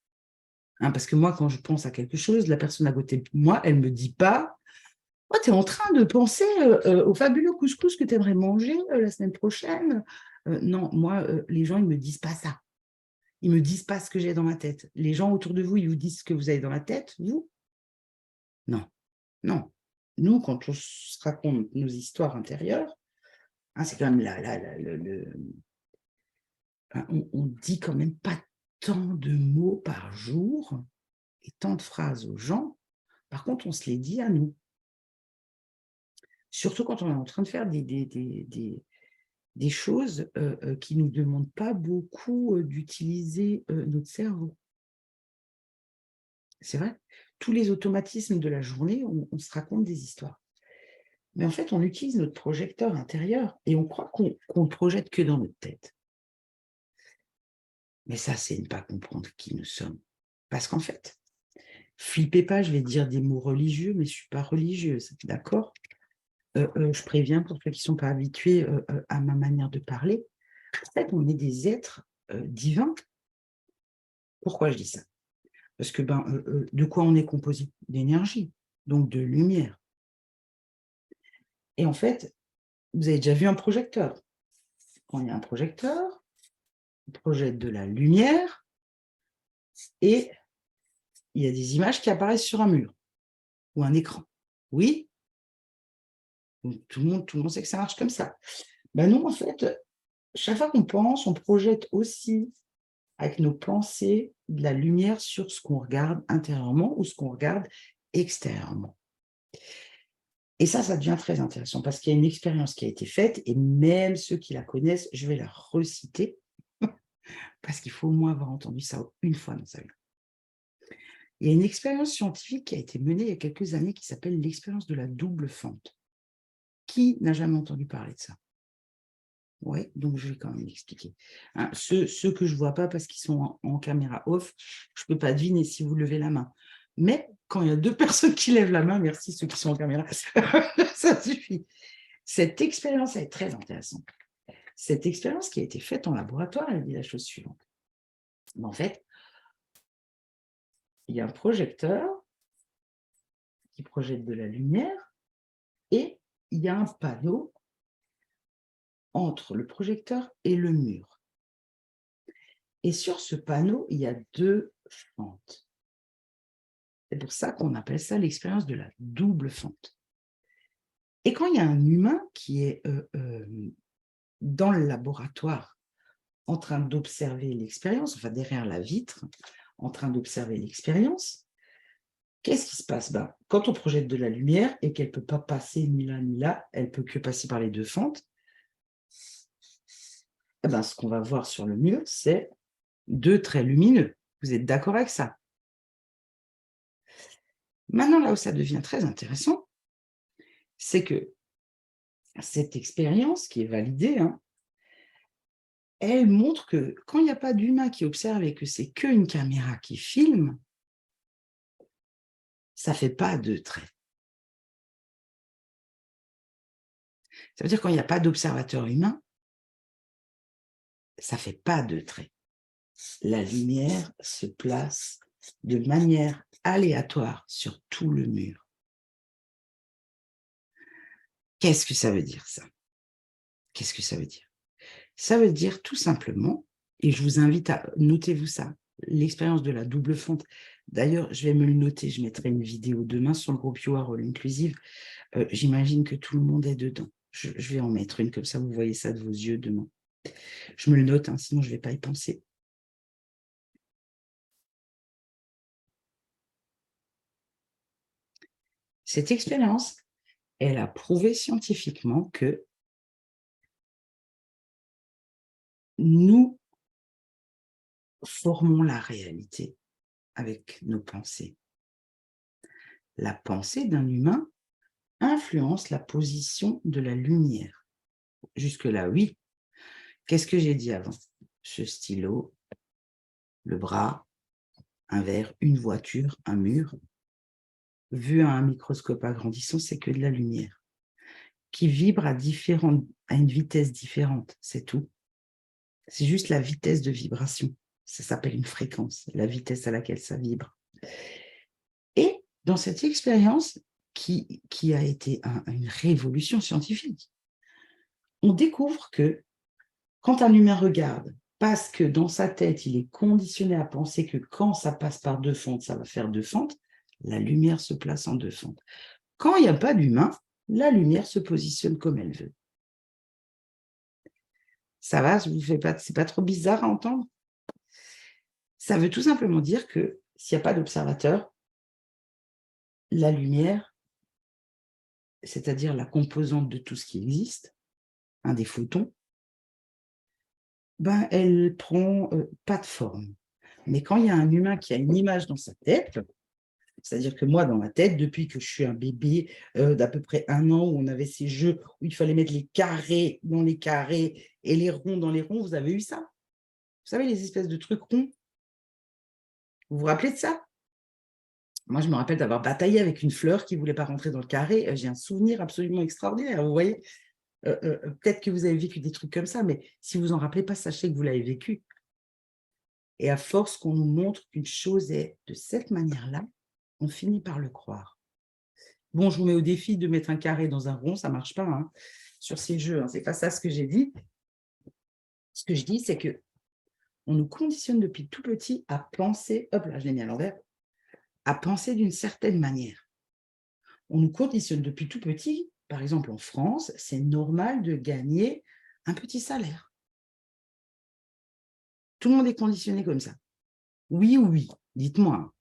hein, parce que moi, quand je pense à quelque chose, la personne à côté de moi, elle ne me dit pas « Oh, tu es en train de penser au fabuleux couscous que tu aimerais manger la semaine prochaine ?» Non, moi, les gens, ils ne me disent pas ça. Ils ne me disent pas ce que j'ai dans ma tête. Les gens autour de vous, ils vous disent ce que vous avez dans la tête, vous. Non, non. Nous, quand on se raconte nos histoires intérieures, hein, c'est quand même on dit quand même pas tant de mots par jour et tant de phrases aux gens. Par contre, on se les dit à nous. Surtout quand on est en train de faire des choses qui ne nous demandent pas beaucoup d'utiliser notre cerveau. C'est vrai, tous les automatismes de la journée, on se raconte des histoires. Mais en fait, on utilise notre projecteur intérieur et on croit qu'on le projette que dans notre tête. Mais ça, c'est ne pas comprendre qui nous sommes. Parce qu'en fait, flippez pas, je vais dire des mots religieux, mais je ne suis pas religieuse, d'accord? Je préviens pour ceux qui ne sont pas habitués à ma manière de parler. En fait, on est des êtres divins. Pourquoi je dis ça? Parce que de quoi on est composé? D'énergie, donc de lumière. Et en fait, vous avez déjà vu un projecteur. Quand il y a un projecteur, on projette de la lumière et il y a des images qui apparaissent sur un mur ou un écran. Oui? Donc, tout le monde sait que ça marche comme ça. Ben non, en fait, chaque fois qu'on pense, on projette aussi avec nos pensées de la lumière sur ce qu'on regarde intérieurement ou ce qu'on regarde extérieurement. Et ça devient très intéressant parce qu'il y a une expérience qui a été faite et même ceux qui la connaissent, je vais la reciter parce qu'il faut au moins avoir entendu ça une fois dans sa vie. Il y a une expérience scientifique qui a été menée il y a quelques années qui s'appelle l'expérience de la double fente. Qui n'a jamais entendu parler de ça? Oui, donc je vais quand même expliquer. Hein, ceux que je ne vois pas parce qu'ils sont en caméra off, je ne peux pas deviner si vous levez la main. Mais quand il y a 2 personnes qui lèvent la main, merci ceux qui sont en caméra, ça suffit. Cette expérience est très intéressante. Cette expérience qui a été faite en laboratoire, elle dit la chose suivante. En fait, il y a un projecteur qui projette de la lumière et il y a un panneau entre le projecteur et le mur. Et sur ce panneau, il y a 2 fentes. C'est pour ça qu'on appelle ça l'expérience de la double fente. Et quand il y a un humain qui est dans le laboratoire en train d'observer l'expérience, enfin derrière la vitre, en train d'observer l'expérience, qu'est-ce qui se passe? Quand on projette de la lumière et qu'elle ne peut pas passer ni là ni là, elle ne peut que passer par les 2 fentes, ce qu'on va voir sur le mur, c'est 2 traits lumineux. Vous êtes d'accord avec ça? Maintenant, là où ça devient très intéressant, c'est que cette expérience qui est validée, elle montre que quand il n'y a pas d'humain qui observe et que c'est qu'une caméra qui filme, ça ne fait pas 2 traits. Ça veut dire quand il n'y a pas d'observateur humain, ça ne fait pas 2 traits. La lumière se place de manière aléatoire sur tout le mur. Qu'est-ce que ça veut dire, ça? Qu'est-ce que ça veut dire? Ça veut dire tout simplement, et je vous invite à notez-vous ça, l'expérience de la double fente. D'ailleurs, je vais me le noter, je mettrai une vidéo demain sur le groupe You Are All Inclusive. J'imagine que tout le monde est dedans. Je vais en mettre une, comme ça vous voyez ça de vos yeux demain. Je me le note, sinon je ne vais pas y penser. Cette expérience, elle a prouvé scientifiquement que nous formons la réalité avec nos pensées. La pensée d'un humain influence la position de la lumière. Jusque-là, oui. Qu'est-ce que j'ai dit avant? Ce stylo, le bras, un verre, une voiture, un mur. Vu à un microscope agrandissant, c'est que de la lumière qui vibre à une vitesse différente, c'est tout. C'est juste la vitesse de vibration. Ça s'appelle une fréquence, la vitesse à laquelle ça vibre. Et dans cette expérience qui a été une révolution scientifique, on découvre que quand un humain regarde, parce que dans sa tête, il est conditionné à penser que quand ça passe par 2 fentes, ça va faire 2 fentes, La lumière se place en deux fentes. Quand il n'y a pas d'humain, la lumière se positionne comme elle veut. Ça va, c'est pas trop bizarre à entendre? Ça veut tout simplement dire que s'il n'y a pas d'observateur, la lumière, c'est-à-dire la composante de tout ce qui existe, des photons, ben, elle prend pas de forme. Mais quand il y a un humain qui a une image dans sa tête, c'est-à-dire que moi, dans ma tête, depuis que je suis un bébé d'à peu près 1 an, où on avait ces jeux où il fallait mettre les carrés dans les carrés et les ronds dans les ronds, vous avez eu ça? Vous savez, les espèces de trucs ronds? Vous vous rappelez de ça? Moi, je me rappelle d'avoir bataillé avec une fleur qui ne voulait pas rentrer dans le carré. J'ai un souvenir absolument extraordinaire, vous voyez. Peut-être que vous avez vécu des trucs comme ça, mais si vous en rappelez pas, sachez que vous l'avez vécu. Et à force qu'on nous montre qu'une chose est de cette manière-là, on finit par le croire. Bon, je vous mets au défi de mettre un carré dans un rond, ça ne marche pas hein, sur ces jeux. Hein. Ce n'est pas ça ce que j'ai dit. Ce que je dis, c'est que on nous conditionne depuis tout petit à penser, hop là, je l'ai mis à l'envers, à penser d'une certaine manière. On nous conditionne depuis tout petit, par exemple en France, c'est normal de gagner un petit salaire. Tout le monde est conditionné comme ça. Oui ou oui, dites-moi.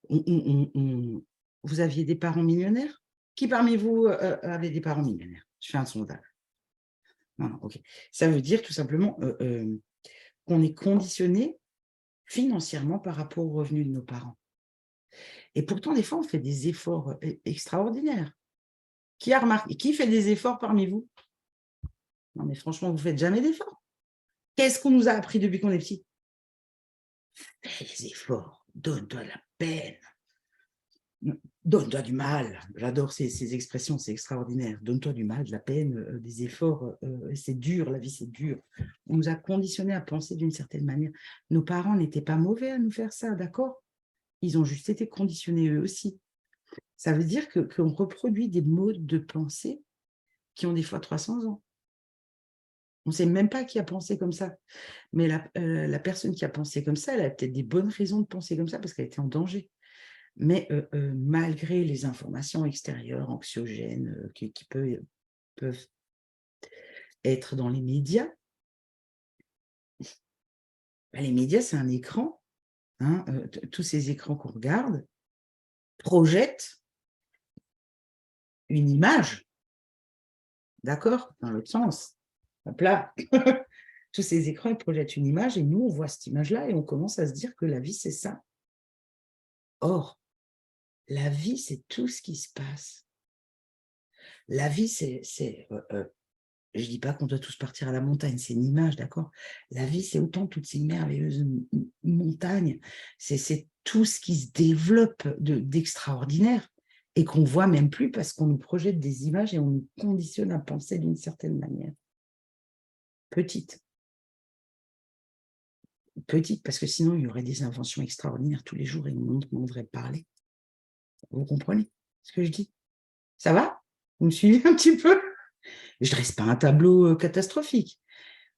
Vous aviez des parents millionnaires? Qui parmi vous avait des parents millionnaires? Je fais un sondage. Non, ok. Ça veut dire tout simplement qu'on est conditionné financièrement par rapport aux revenus de nos parents. Et pourtant, des fois, on fait des efforts extraordinaires. Qui a remarqué? Qui fait des efforts parmi vous? Non, mais franchement, vous ne faites jamais d'efforts. Qu'est-ce qu'on nous a appris depuis qu'on est petit? Fais des efforts, donne-toi de la peine. Donne-toi du mal. J'adore ces expressions, c'est extraordinaire. Donne-toi du mal, de la peine, des efforts. C'est dur, la vie, c'est dur. On nous a conditionnés à penser d'une certaine manière. Nos parents n'étaient pas mauvais à nous faire ça, d'accord? Ils ont juste été conditionnés eux aussi. Ça veut dire qu'on reproduit des modes de pensée qui ont des fois 300 ans. On ne sait même pas qui a pensé comme ça. Mais la personne qui a pensé comme ça, elle a peut-être des bonnes raisons de penser comme ça parce qu'elle était en danger. Mais malgré les informations extérieures, anxiogènes, qui peuvent être dans les médias, ben, les médias, c'est un écran. Hein, tous ces écrans qu'on regarde projettent une image, d'accord? Dans l'autre sens. Hop là. Tous ces écrans, ils projettent une image et nous, on voit cette image-là et on commence à se dire que la vie, c'est ça. Or, la vie, c'est tout ce qui se passe. La vie, je ne dis pas qu'on doit tous partir à la montagne, c'est une image, d'accord? La vie, c'est autant toutes ces merveilleuses montagnes, c'est tout ce qui se développe d'extraordinaire et qu'on ne voit même plus parce qu'on nous projette des images et on nous conditionne à penser d'une certaine manière. Petite, parce que sinon, il y aurait des inventions extraordinaires tous les jours et le monde demanderait de parler. Vous comprenez ce que je dis? Ça va? Vous me suivez un petit peu? Je ne dresse pas un tableau catastrophique.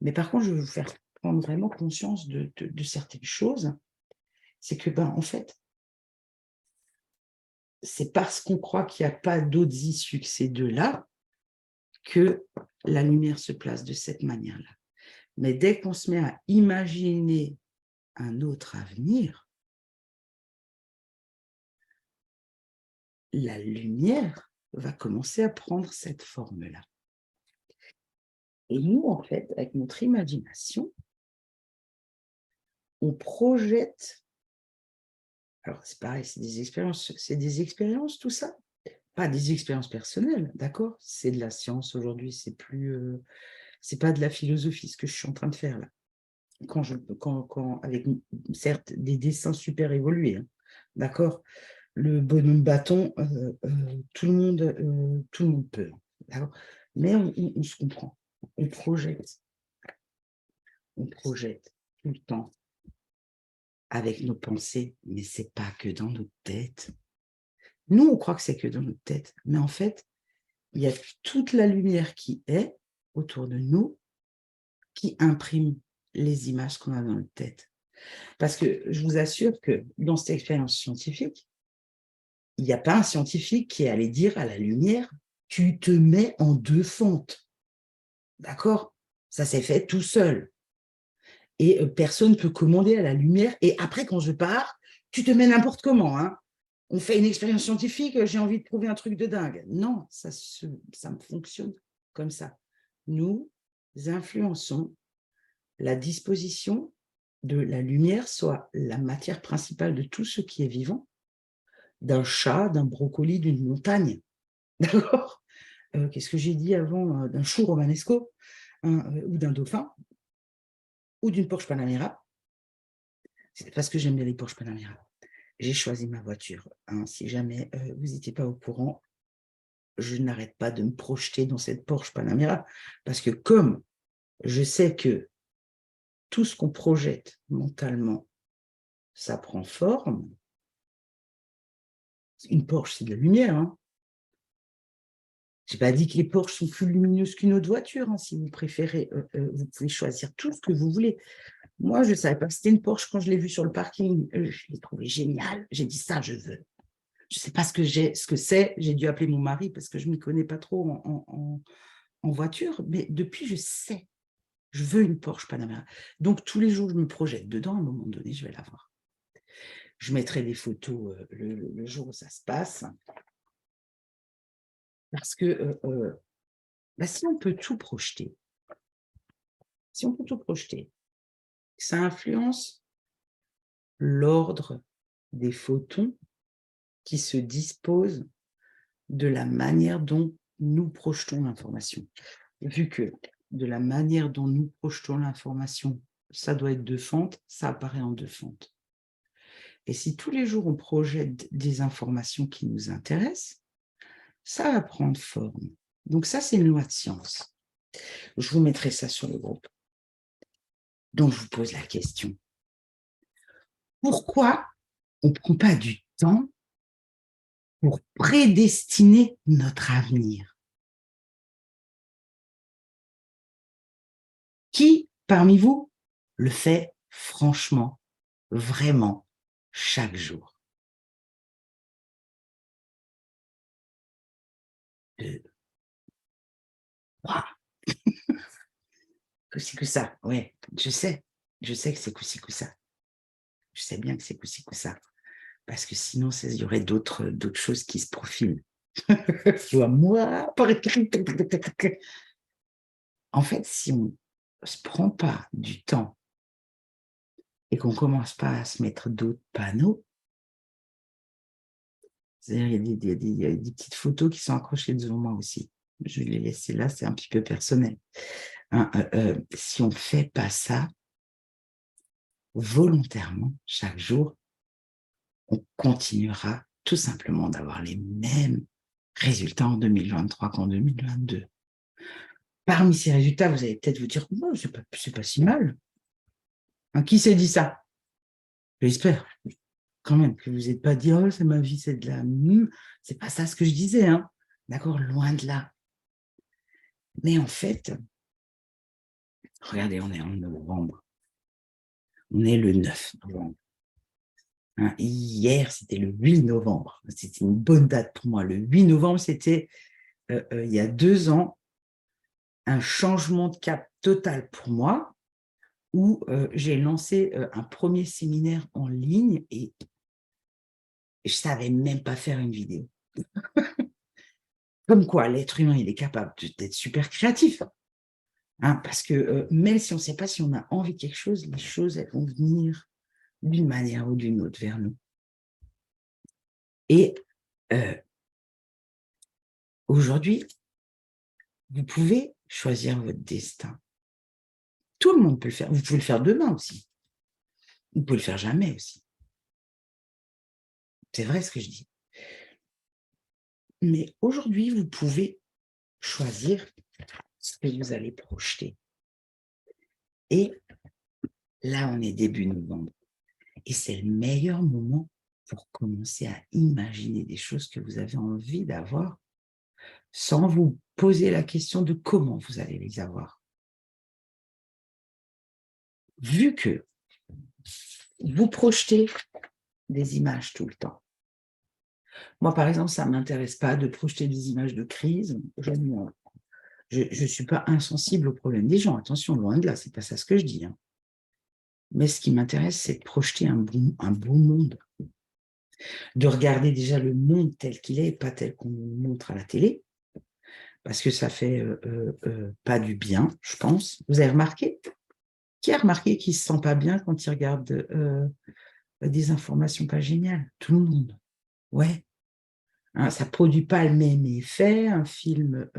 Mais par contre, je veux vous faire prendre vraiment conscience de certaines choses. C'est que, en fait, c'est parce qu'on croit qu'il n'y a pas d'autres issues que ces deux-là que la lumière se place de cette manière-là. Mais dès qu'on se met à imaginer un autre avenir, la lumière va commencer à prendre cette forme-là. Et nous, en fait, avec notre imagination, on projette. Alors, c'est pareil, c'est des expériences, tout ça. Pas des expériences personnelles, d'accord? C'est de la science aujourd'hui, c'est pas de la philosophie, ce que je suis en train de faire là. Avec certes des dessins super évolués, hein, d'accord? Le bonhomme bâton, tout le monde peut, d'accord? Mais on se comprend, on projette tout le temps avec nos pensées, mais c'est pas que dans notre tête. Nous, on croit que c'est que dans notre tête, mais en fait, il y a toute la lumière qui est autour de nous qui imprime les images qu'on a dans notre tête. Parce que je vous assure que dans cette expérience scientifique, il n'y a pas un scientifique qui est allé dire à la lumière, tu te mets en deux fentes. D'accord? Ça s'est fait tout seul. Et personne ne peut commander à la lumière. Et après, quand je pars, tu te mets n'importe comment. Hein. On fait une expérience scientifique, j'ai envie de prouver un truc de dingue. Non, ça fonctionne comme ça. Nous influençons la disposition de la lumière, soit la matière principale de tout ce qui est vivant, d'un chat, d'un brocoli, d'une montagne. D'accord? Qu'est-ce que j'ai dit avant? D'un chou romanesco, ou d'un dauphin, ou d'une Porsche Panamera. C'est parce que j'aime bien les Porsche Panamera. J'ai choisi ma voiture. Hein. Si jamais vous n'étiez pas au courant, je n'arrête pas de me projeter dans cette Porsche Panamera. Parce que comme je sais que tout ce qu'on projette mentalement, ça prend forme. Une Porsche, c'est de la lumière. Hein. Je n'ai pas dit que les Porsche sont plus lumineuses qu'une autre voiture. Hein. Si vous préférez, vous pouvez choisir tout ce que vous voulez. Moi, je ne savais pas que c'était une Porsche quand je l'ai vue sur le parking. Je l'ai trouvée géniale. J'ai dit ça, je veux. Je ne sais pas ce que c'est. J'ai dû appeler mon mari parce que je ne m'y connais pas trop en voiture. Mais depuis, je sais. Je veux une Porsche Panamera. Donc, tous les jours, je me projette dedans. À un moment donné, je vais l'avoir. Je mettrai des photos le jour où ça se passe. Parce que si on peut tout projeter, ça influence l'ordre des photons qui se disposent de la manière dont nous projetons l'information. Vu que de la manière dont nous projetons l'information, ça doit être deux fentes, ça apparaît en deux fentes. Et si tous les jours on projette des informations qui nous intéressent, ça va prendre forme. Donc ça, c'est une loi de science. Je vous mettrai ça sur le groupe. Donc je vous pose la question. Pourquoi on ne prend pas du temps pour prédestiner notre avenir? Qui, parmi vous, le fait franchement, vraiment, chaque jour? Deux, trois. Coussi ça, ouais, je sais que c'est coussi ça. Je sais bien que c'est coussi ça. Parce que sinon, il y aurait d'autres choses qui se profilent. Tu vois, moi, en fait, si on ne se prend pas du temps et qu'on ne commence pas à se mettre d'autres panneaux, c'est-à-dire, il y a des petites photos qui sont accrochées devant moi aussi. Je vais les laisser là, c'est un petit peu personnel. Hein, si on ne fait pas ça volontairement chaque jour, on continuera tout simplement d'avoir les mêmes résultats en 2023 qu'en 2022. Parmi ces résultats, vous allez peut-être vous dire, oh, c'est pas si mal. Hein, qui s'est dit ça? J'espère quand même que vous n'êtes pas dit, oh, c'est ma vie, c'est de la... C'est pas ça ce que je disais, hein. D'accord, loin de là. Mais en fait, regardez, on est en novembre. On est le 9 novembre. Hein, hier, c'était le 8 novembre. C'était une bonne date pour moi. Le 8 novembre, c'était, il y a 2 ans, un changement de cap total pour moi, où j'ai lancé un premier séminaire en ligne et je ne savais même pas faire une vidéo. Comme quoi, l'être humain, il est capable d'être super créatif. Hein, parce que même si on ne sait pas si on a envie de quelque chose, les choses, elles vont venir d'une manière ou d'une autre vers nous. Et aujourd'hui, vous pouvez choisir votre destin. Tout le monde peut le faire. Vous pouvez le faire demain aussi. Vous pouvez le faire jamais aussi. C'est vrai ce que je dis. Mais aujourd'hui, vous pouvez choisir ce que vous allez projeter. Et là, on est début novembre. Et c'est le meilleur moment pour commencer à imaginer des choses que vous avez envie d'avoir sans vous poser la question de comment vous allez les avoir. Vu que vous projetez des images tout le temps, Moi, par exemple, ça ne m'intéresse pas de projeter des images de crise. Je ne suis pas insensible aux problèmes des gens. Attention, loin de là, ce n'est pas ça ce que je dis. Hein. Mais ce qui m'intéresse, c'est de projeter un beau monde. De regarder déjà le monde tel qu'il est, pas tel qu'on montre à la télé. Parce que ça fait pas du bien, je pense. Vous avez remarqué? Qui a remarqué qu'il ne se sent pas bien quand il regarde des informations pas géniales? Tout le monde. Ouais. Hein, ça ne produit pas le même effet, un film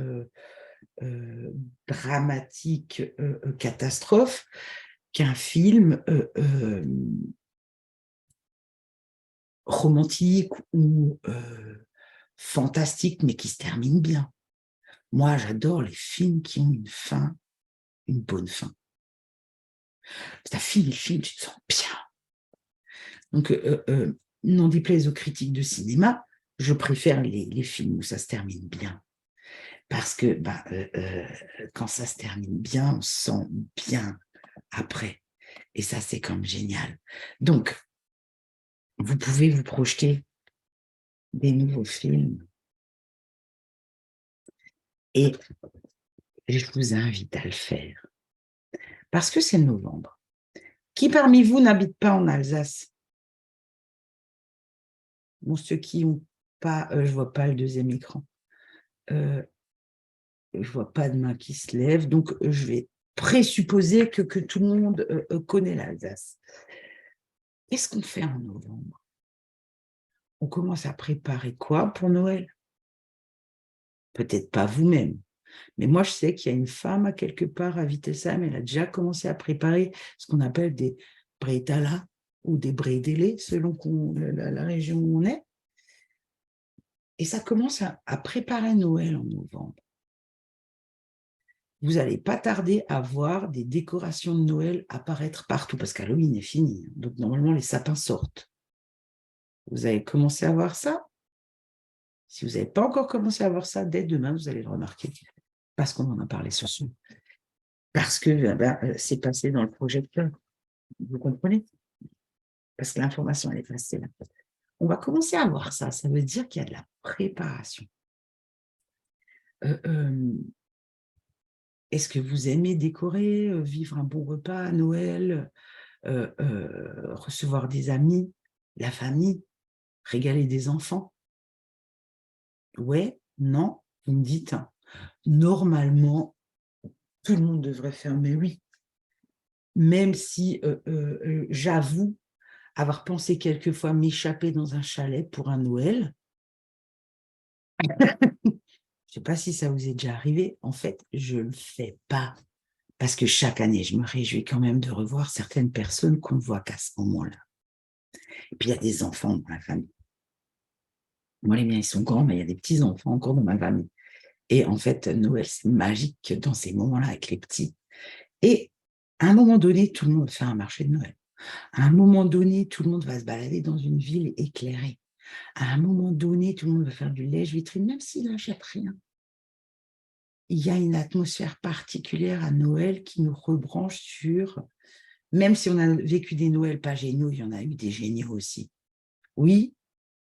dramatique, catastrophe, qu'un film romantique ou fantastique, mais qui se termine bien. Moi, j'adore les films qui ont une fin, une bonne fin. Ça finit le film, tu te sens bien. Donc, n'en déplaise aux critiques de cinéma, je préfère les films où ça se termine bien. Parce que quand ça se termine bien, on se sent bien après. Et ça, c'est comme génial. Donc, vous pouvez vous projeter des nouveaux films. Et je vous invite à le faire. Parce que c'est novembre. Qui parmi vous n'habite pas en Alsace? Bon, ceux qui n'ont pas, je ne vois pas le deuxième écran. Je ne vois pas de main qui se lève. Donc, je vais présupposer que tout le monde connaît l'Alsace. Qu'est-ce qu'on fait en novembre? On commence à préparer quoi pour Noël? Peut-être pas vous-même. Mais moi, je sais qu'il y a une femme à quelque part à Wittelsheim, elle a déjà commencé à préparer ce qu'on appelle des breitala ou des bredele, selon la région où on est. Et ça commence à préparer Noël en novembre. Vous n'allez pas tarder à voir des décorations de Noël apparaître partout, parce qu'Halloween est fini. Donc, normalement, les sapins sortent. Vous avez commencé à voir ça? Si vous n'avez pas encore commencé à voir ça, dès demain, vous allez le remarquer, parce qu'on en a parlé sur ce. Parce que c'est passé dans le projecteur. Vous comprenez? Parce que l'information, elle est passée là. On va commencer à voir ça. Ça veut dire qu'il y a de la préparation. Est-ce que vous aimez décorer, vivre un bon repas à Noël, recevoir des amis, la famille, régaler des enfants? Ouais, non, vous me dites. Hein. Normalement, tout le monde devrait faire, mais oui. Même si j'avoue avoir pensé quelquefois m'échapper dans un chalet pour un Noël. Je ne sais pas si ça vous est déjà arrivé. En fait, je ne le fais pas. Parce que chaque année, je me réjouis quand même de revoir certaines personnes qu'on ne voit qu'à ce moment-là. Et puis, il y a des enfants dans la famille. Moi, les miens, ils sont grands, mais il y a des petits-enfants encore dans ma famille. Et en fait, Noël, c'est magique dans ces moments-là avec les petits. Et à un moment donné, tout le monde fait un marché de Noël. À un moment donné, tout le monde va se balader dans une ville éclairée. À un moment donné, tout le monde va faire du lèche-vitrine, même s'il n'achète rien. Il y a une atmosphère particulière à Noël qui nous rebranche sur... Même si on a vécu des Noëls pas géniaux, il y en a eu des géniaux aussi. Oui,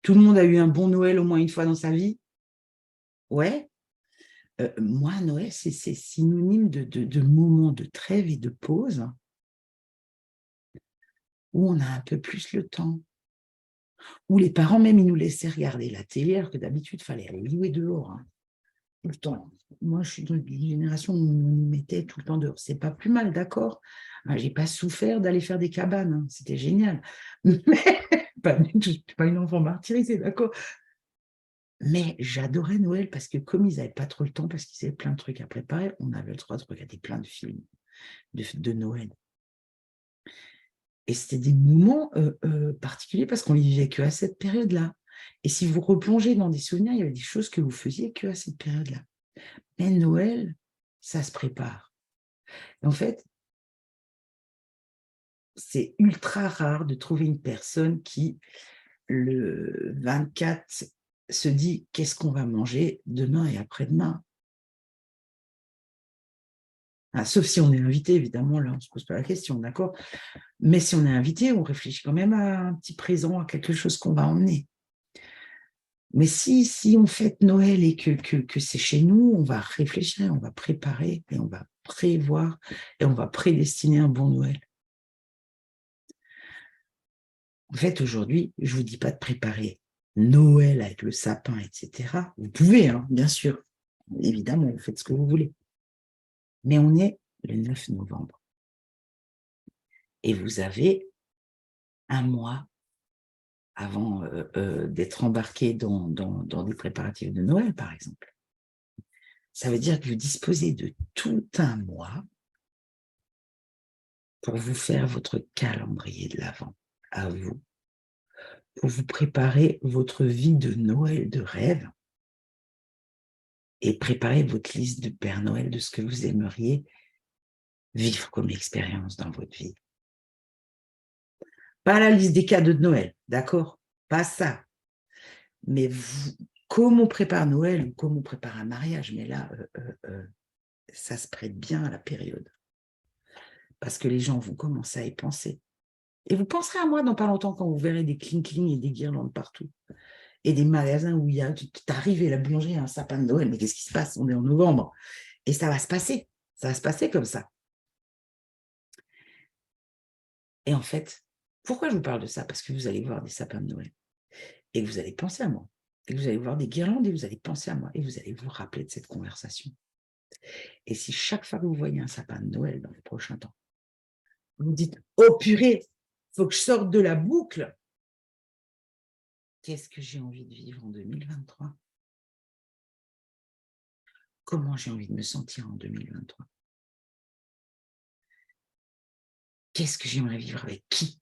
tout le monde a eu un bon Noël au moins une fois dans sa vie. Ouais. Moi, Noël, c'est synonyme de moments de trêve et de pause où on a un peu plus le temps. Où les parents, même, ils nous laissaient regarder la télé, alors que d'habitude, il fallait aller jouer dehors. Hein. Tout le temps. Moi, je suis dans une génération où on nous mettait tout le temps dehors. C'est pas plus mal, d'accord. J'ai pas souffert d'aller faire des cabanes. Hein. C'était génial. Mais pas du tout, je suis pas une enfant martyrisée, d'accord. Mais j'adorais Noël parce que comme ils n'avaient pas trop le temps, parce qu'ils avaient plein de trucs à préparer, on avait le droit de regarder plein de films de Noël. Et c'était des moments particuliers parce qu'on les vivait qu'à cette période-là. Et si vous replongez dans des souvenirs, il y avait des choses que vous faisiez qu'à cette période-là. Mais Noël, ça se prépare. Et en fait, c'est ultra rare de trouver une personne qui, le 24, se dit qu'est-ce qu'on va manger demain et après-demain. Ah, sauf si on est invité, évidemment, là, on ne se pose pas la question, d'accord? Mais si on est invité, on réfléchit quand même à un petit présent, à quelque chose qu'on va emmener. Mais si on fête Noël et que c'est chez nous, on va réfléchir, on va préparer et on va prévoir et on va prédestiner un bon Noël. En fait, aujourd'hui, je ne vous dis pas de préparer Noël avec le sapin, etc. Vous pouvez, hein, bien sûr. Évidemment, vous faites ce que vous voulez. Mais on est le 9 novembre. Et vous avez un mois avant d'être embarqué dans des préparatifs de Noël, par exemple. Ça veut dire que vous disposez de tout un mois pour vous faire votre calendrier de l'Avent à vous, pour vous préparer votre vie de Noël de rêve et préparer votre liste de Père Noël de ce que vous aimeriez vivre comme expérience dans votre vie. Pas la liste des cadeaux de Noël, d'accord? Pas ça. Mais vous, comme on prépare Noël ou comme on prépare un mariage, mais là, ça se prête bien à la période. Parce que les gens vont commencer à y penser. Et vous penserez à moi dans pas longtemps quand vous verrez des cling-cling et des guirlandes partout. Et des magasins où il y a, tu arrives et la boulangerie a un sapin de Noël, mais qu'est-ce qui se passe? On est en novembre. Et ça va se passer. Ça va se passer comme ça. Et en fait, pourquoi je vous parle de ça? Parce que vous allez voir des sapins de Noël. Et que vous allez penser à moi. Et que vous allez voir des guirlandes et vous allez penser à moi. Et vous allez vous rappeler de cette conversation. Et si chaque fois que vous voyez un sapin de Noël dans les prochains temps, vous vous dites, oh purée, il faut que je sorte de la boucle. Qu'est-ce que j'ai envie de vivre en 2023? Comment j'ai envie de me sentir en 2023? Qu'est-ce que j'aimerais vivre avec qui?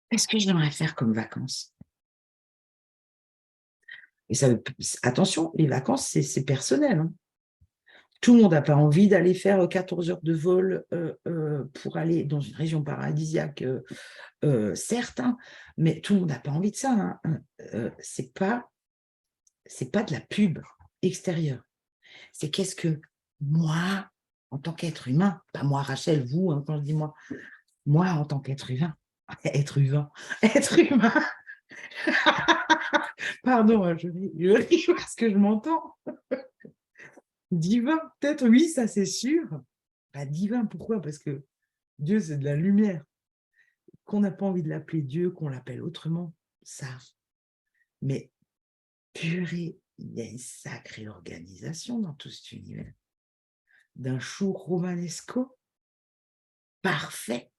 Qu'est-ce que j'aimerais faire comme vacances? Et ça, attention, les vacances, c'est personnel. Hein. Tout le monde n'a pas envie d'aller faire 14 heures de vol pour aller dans une région paradisiaque, certes, hein, mais tout le monde n'a pas envie de ça. Hein. C'est pas de la pub extérieure. C'est qu'est-ce que moi, en tant qu'être humain, pas moi, Rachel, vous, hein, quand je dis moi, en tant qu'être humain, être humain, pardon, hein, je ris parce que je m'entends. Divin, peut-être, oui, ça c'est sûr. Pas divin, pourquoi? Parce que Dieu, c'est de la lumière. Qu'on n'a pas envie de l'appeler Dieu, qu'on l'appelle autrement, ça. Mais purée, il y a une sacrée organisation dans tout cet univers. D'un chou romanesco parfait.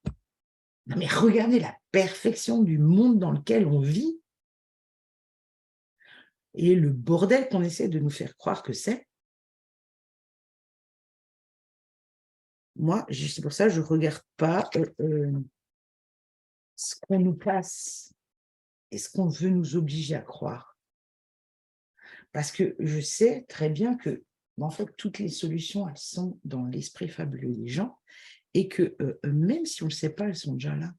Non mais regardez la perfection du monde dans lequel on vit et le bordel qu'on essaie de nous faire croire que c'est. Moi, c'est pour ça que je ne regarde pas ce qu'on nous passe et ce qu'on veut nous obliger à croire. Parce que je sais très bien que, en fait, toutes les solutions, elles sont dans l'esprit fabuleux des gens et que même si on ne le sait pas, elles sont déjà là.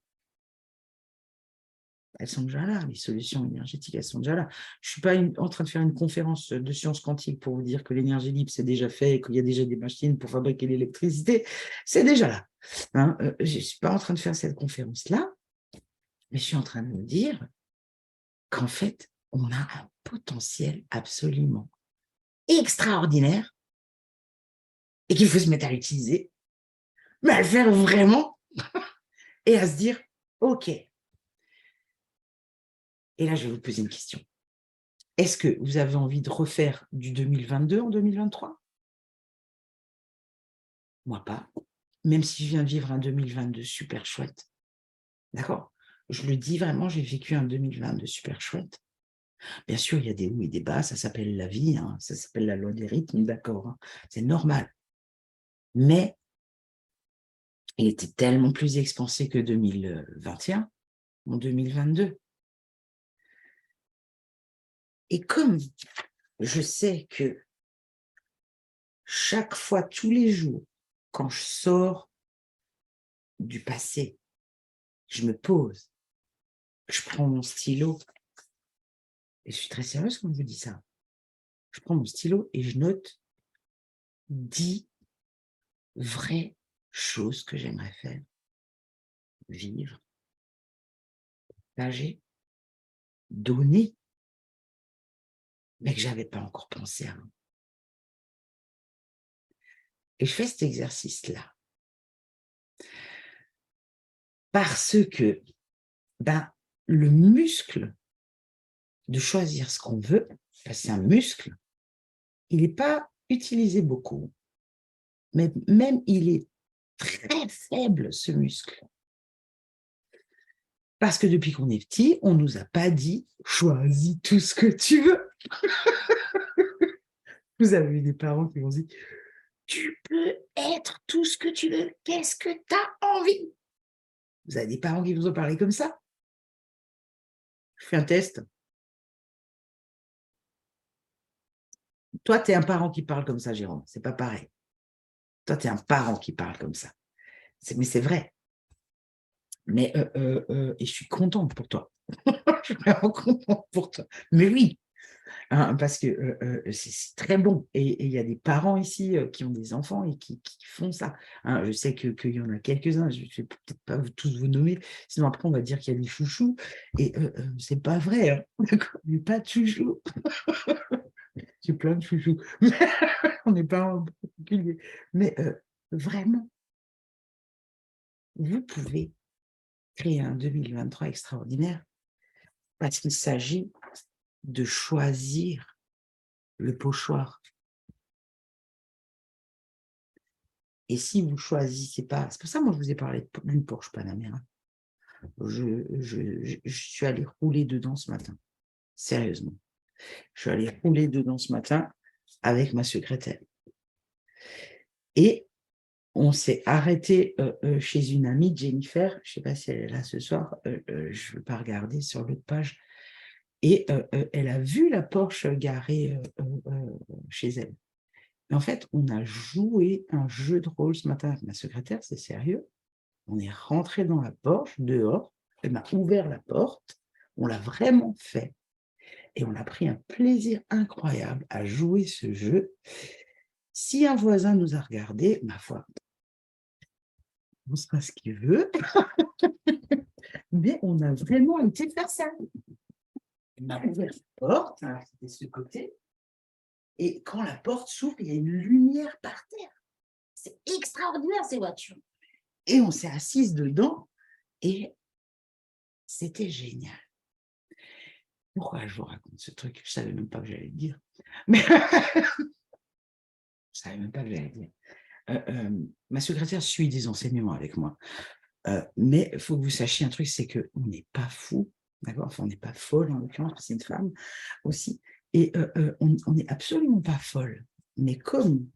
Elles sont déjà là, les solutions énergétiques, elles sont déjà là. Je ne suis pas en train de faire une conférence de sciences quantiques pour vous dire que l'énergie libre, c'est déjà fait et qu'il y a déjà des machines pour fabriquer l'électricité. C'est déjà là. Hein, je ne suis pas en train de faire cette conférence-là, mais je suis en train de vous dire qu'en fait, on a un potentiel absolument extraordinaire et qu'il faut se mettre à l'utiliser, mais à le faire vraiment et à se dire, OK. Et là, je vais vous poser une question. Est-ce que vous avez envie de refaire du 2022 en 2023? Moi, pas. Même si je viens de vivre un 2022 super chouette. D'accord? Je le dis vraiment, j'ai vécu un 2022 super chouette. Bien sûr, il y a des hauts et des bas, ça s'appelle la vie, hein, ça s'appelle la loi des rythmes, d'accord, hein, c'est normal. Mais il était tellement plus expansé que 2021, en 2022. Et comme je sais que chaque fois, tous les jours, quand je sors du passé, je me pose, je prends mon stylo, et je suis très sérieuse quand je vous dis ça. Je prends mon stylo et je note 10 vraies choses que j'aimerais faire, vivre, partager, donner, mais que je n'avais pas encore pensé avant. Et je fais cet exercice-là parce que le muscle de choisir ce qu'on veut, c'est un muscle, il n'est pas utilisé beaucoup, mais même il est très faible, ce muscle. Parce que depuis qu'on est petit, on ne nous a pas dit « choisis tout ce que tu veux ». Vous avez eu des parents qui vont dire « tu peux être tout ce que tu veux, qu'est-ce que tu as envie ?» Vous avez des parents qui vous ont parlé comme ça? Je fais un test. Toi, tu es un parent qui parle comme ça, Jérôme. C'est pas pareil. Toi, tu es un parent qui parle comme ça. Mais c'est vrai. Mais, et je suis contente pour toi. Je suis vraiment contente pour toi. Mais oui, hein, parce que c'est très bon. Et il y a des parents ici qui ont des enfants et qui font ça. Hein, je sais qu'il y en a quelques-uns, je ne vais peut-être pas tous vous nommer, sinon après on va dire qu'il y a des chouchous. Et c'est pas vrai, hein. Il n'y a pas de chouchous. J'ai plein de chouchous. On n'est pas en particulier. Mais vraiment, vous pouvez créer un 2023 extraordinaire parce qu'il s'agit de choisir le pochoir. Et si vous ne choisissez pas, c'est pour ça moi je vous ai parlé d'une Porsche Panamera. Je suis allée rouler dedans ce matin, sérieusement. Je suis allée rouler dedans ce matin avec ma secrétaire. Et on s'est arrêté chez une amie, Jennifer, je ne sais pas si elle est là ce soir, je ne veux pas regarder sur l'autre page, et elle a vu la Porsche garée chez elle. Mais en fait, on a joué un jeu de rôle ce matin avec ma secrétaire, c'est sérieux. On est rentré dans la Porsche, dehors, elle m'a ouvert la porte, on l'a vraiment fait, et on a pris un plaisir incroyable à jouer ce jeu. Si un voisin nous a regardés, ma foi, on sera ce qu'il veut, mais on a vraiment été faire ça. Elle m'a ouvert la porte, alors c'était ce côté, et quand la porte s'ouvre, il y a une lumière par terre. C'est extraordinaire, ces voitures. Et on s'est assise dedans, et c'était génial. Pourquoi je vous raconte ce truc? Je ne savais même pas que j'allais le dire. Mais je ne savais même pas que j'allais le dire. Ma secrétaire suit des enseignements avec moi. Mais il faut que vous sachiez un truc, c'est qu'on n'est pas fou, d'accord? Enfin, on n'est pas folle, en l'occurrence, parce que c'est une femme aussi. Et on n'est absolument pas folle. Mais comme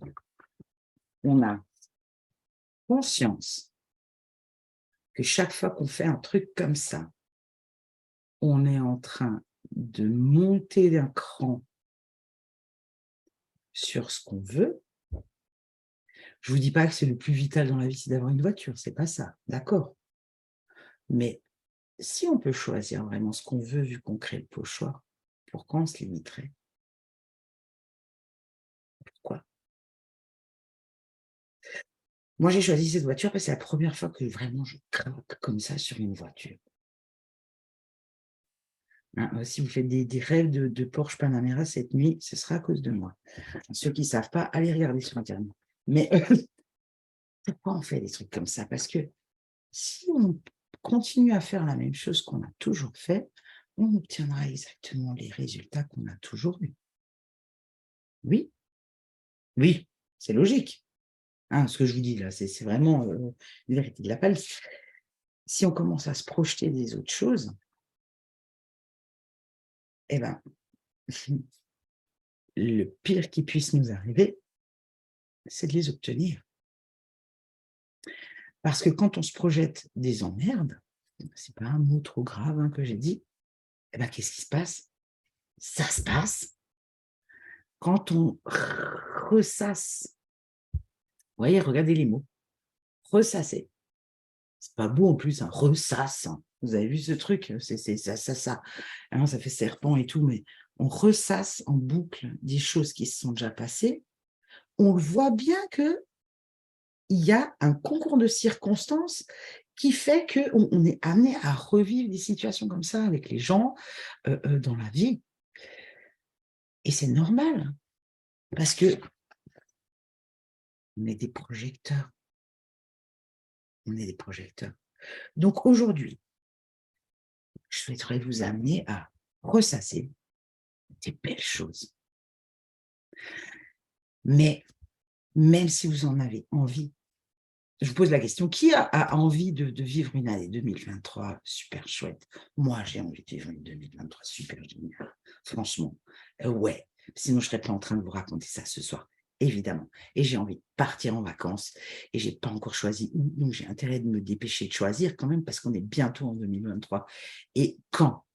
on a conscience que chaque fois qu'on fait un truc comme ça, on est en train de monter d'un cran sur ce qu'on veut. Je ne vous dis pas que c'est le plus vital dans la vie, c'est d'avoir une voiture, c'est pas ça, d'accord. Mais si on peut choisir vraiment ce qu'on veut, vu qu'on crée le pochoir, pourquoi on se limiterait? Pourquoi? Moi, j'ai choisi cette voiture parce que c'est la première fois que vraiment je craque comme ça sur une voiture. Hein, si vous faites des rêves de Porsche Panamera cette nuit, ce sera à cause de moi. Ceux qui ne savent pas, allez regarder sur Internet. Mais pourquoi on fait des trucs comme ça? Parce que si on continue à faire la même chose qu'on a toujours fait, on obtiendra exactement les résultats qu'on a toujours eus. Oui, oui, c'est logique. Hein, ce que je vous dis là, c'est vraiment une vérité de la pelle. Si on commence à se projeter des autres choses, eh ben, le pire qui puisse nous arriver, c'est de les obtenir. Parce que quand on se projette des emmerdes, c'est pas un mot trop grave hein, que j'ai dit, eh ben, qu'est-ce qui se passe? Ça se passe quand on ressasse. Vous voyez, regardez les mots. Ressasser. C'est pas beau en plus, un ressasse. Hein. Vous avez vu ce truc? C'est ça. Alors, ça fait serpent et tout, mais on ressasse en boucle des choses qui se sont déjà passées. On voit bien que il y a un concours de circonstances qui fait qu'on est amené à revivre des situations comme ça avec les gens dans la vie. Et c'est normal, parce que on est des projecteurs. On est des projecteurs. Donc aujourd'hui, je souhaiterais vous amener à ressasser des belles choses. Mais même si vous en avez envie, je vous pose la question, qui a envie de vivre une année 2023 super chouette? Moi, j'ai envie de vivre une 2023 super géniale. Franchement, ouais. Sinon, je ne serais pas en train de vous raconter ça ce soir, évidemment. Et j'ai envie de partir en vacances et je n'ai pas encore choisi où, donc j'ai intérêt de me dépêcher de choisir quand même parce qu'on est bientôt en 2023. Et quand?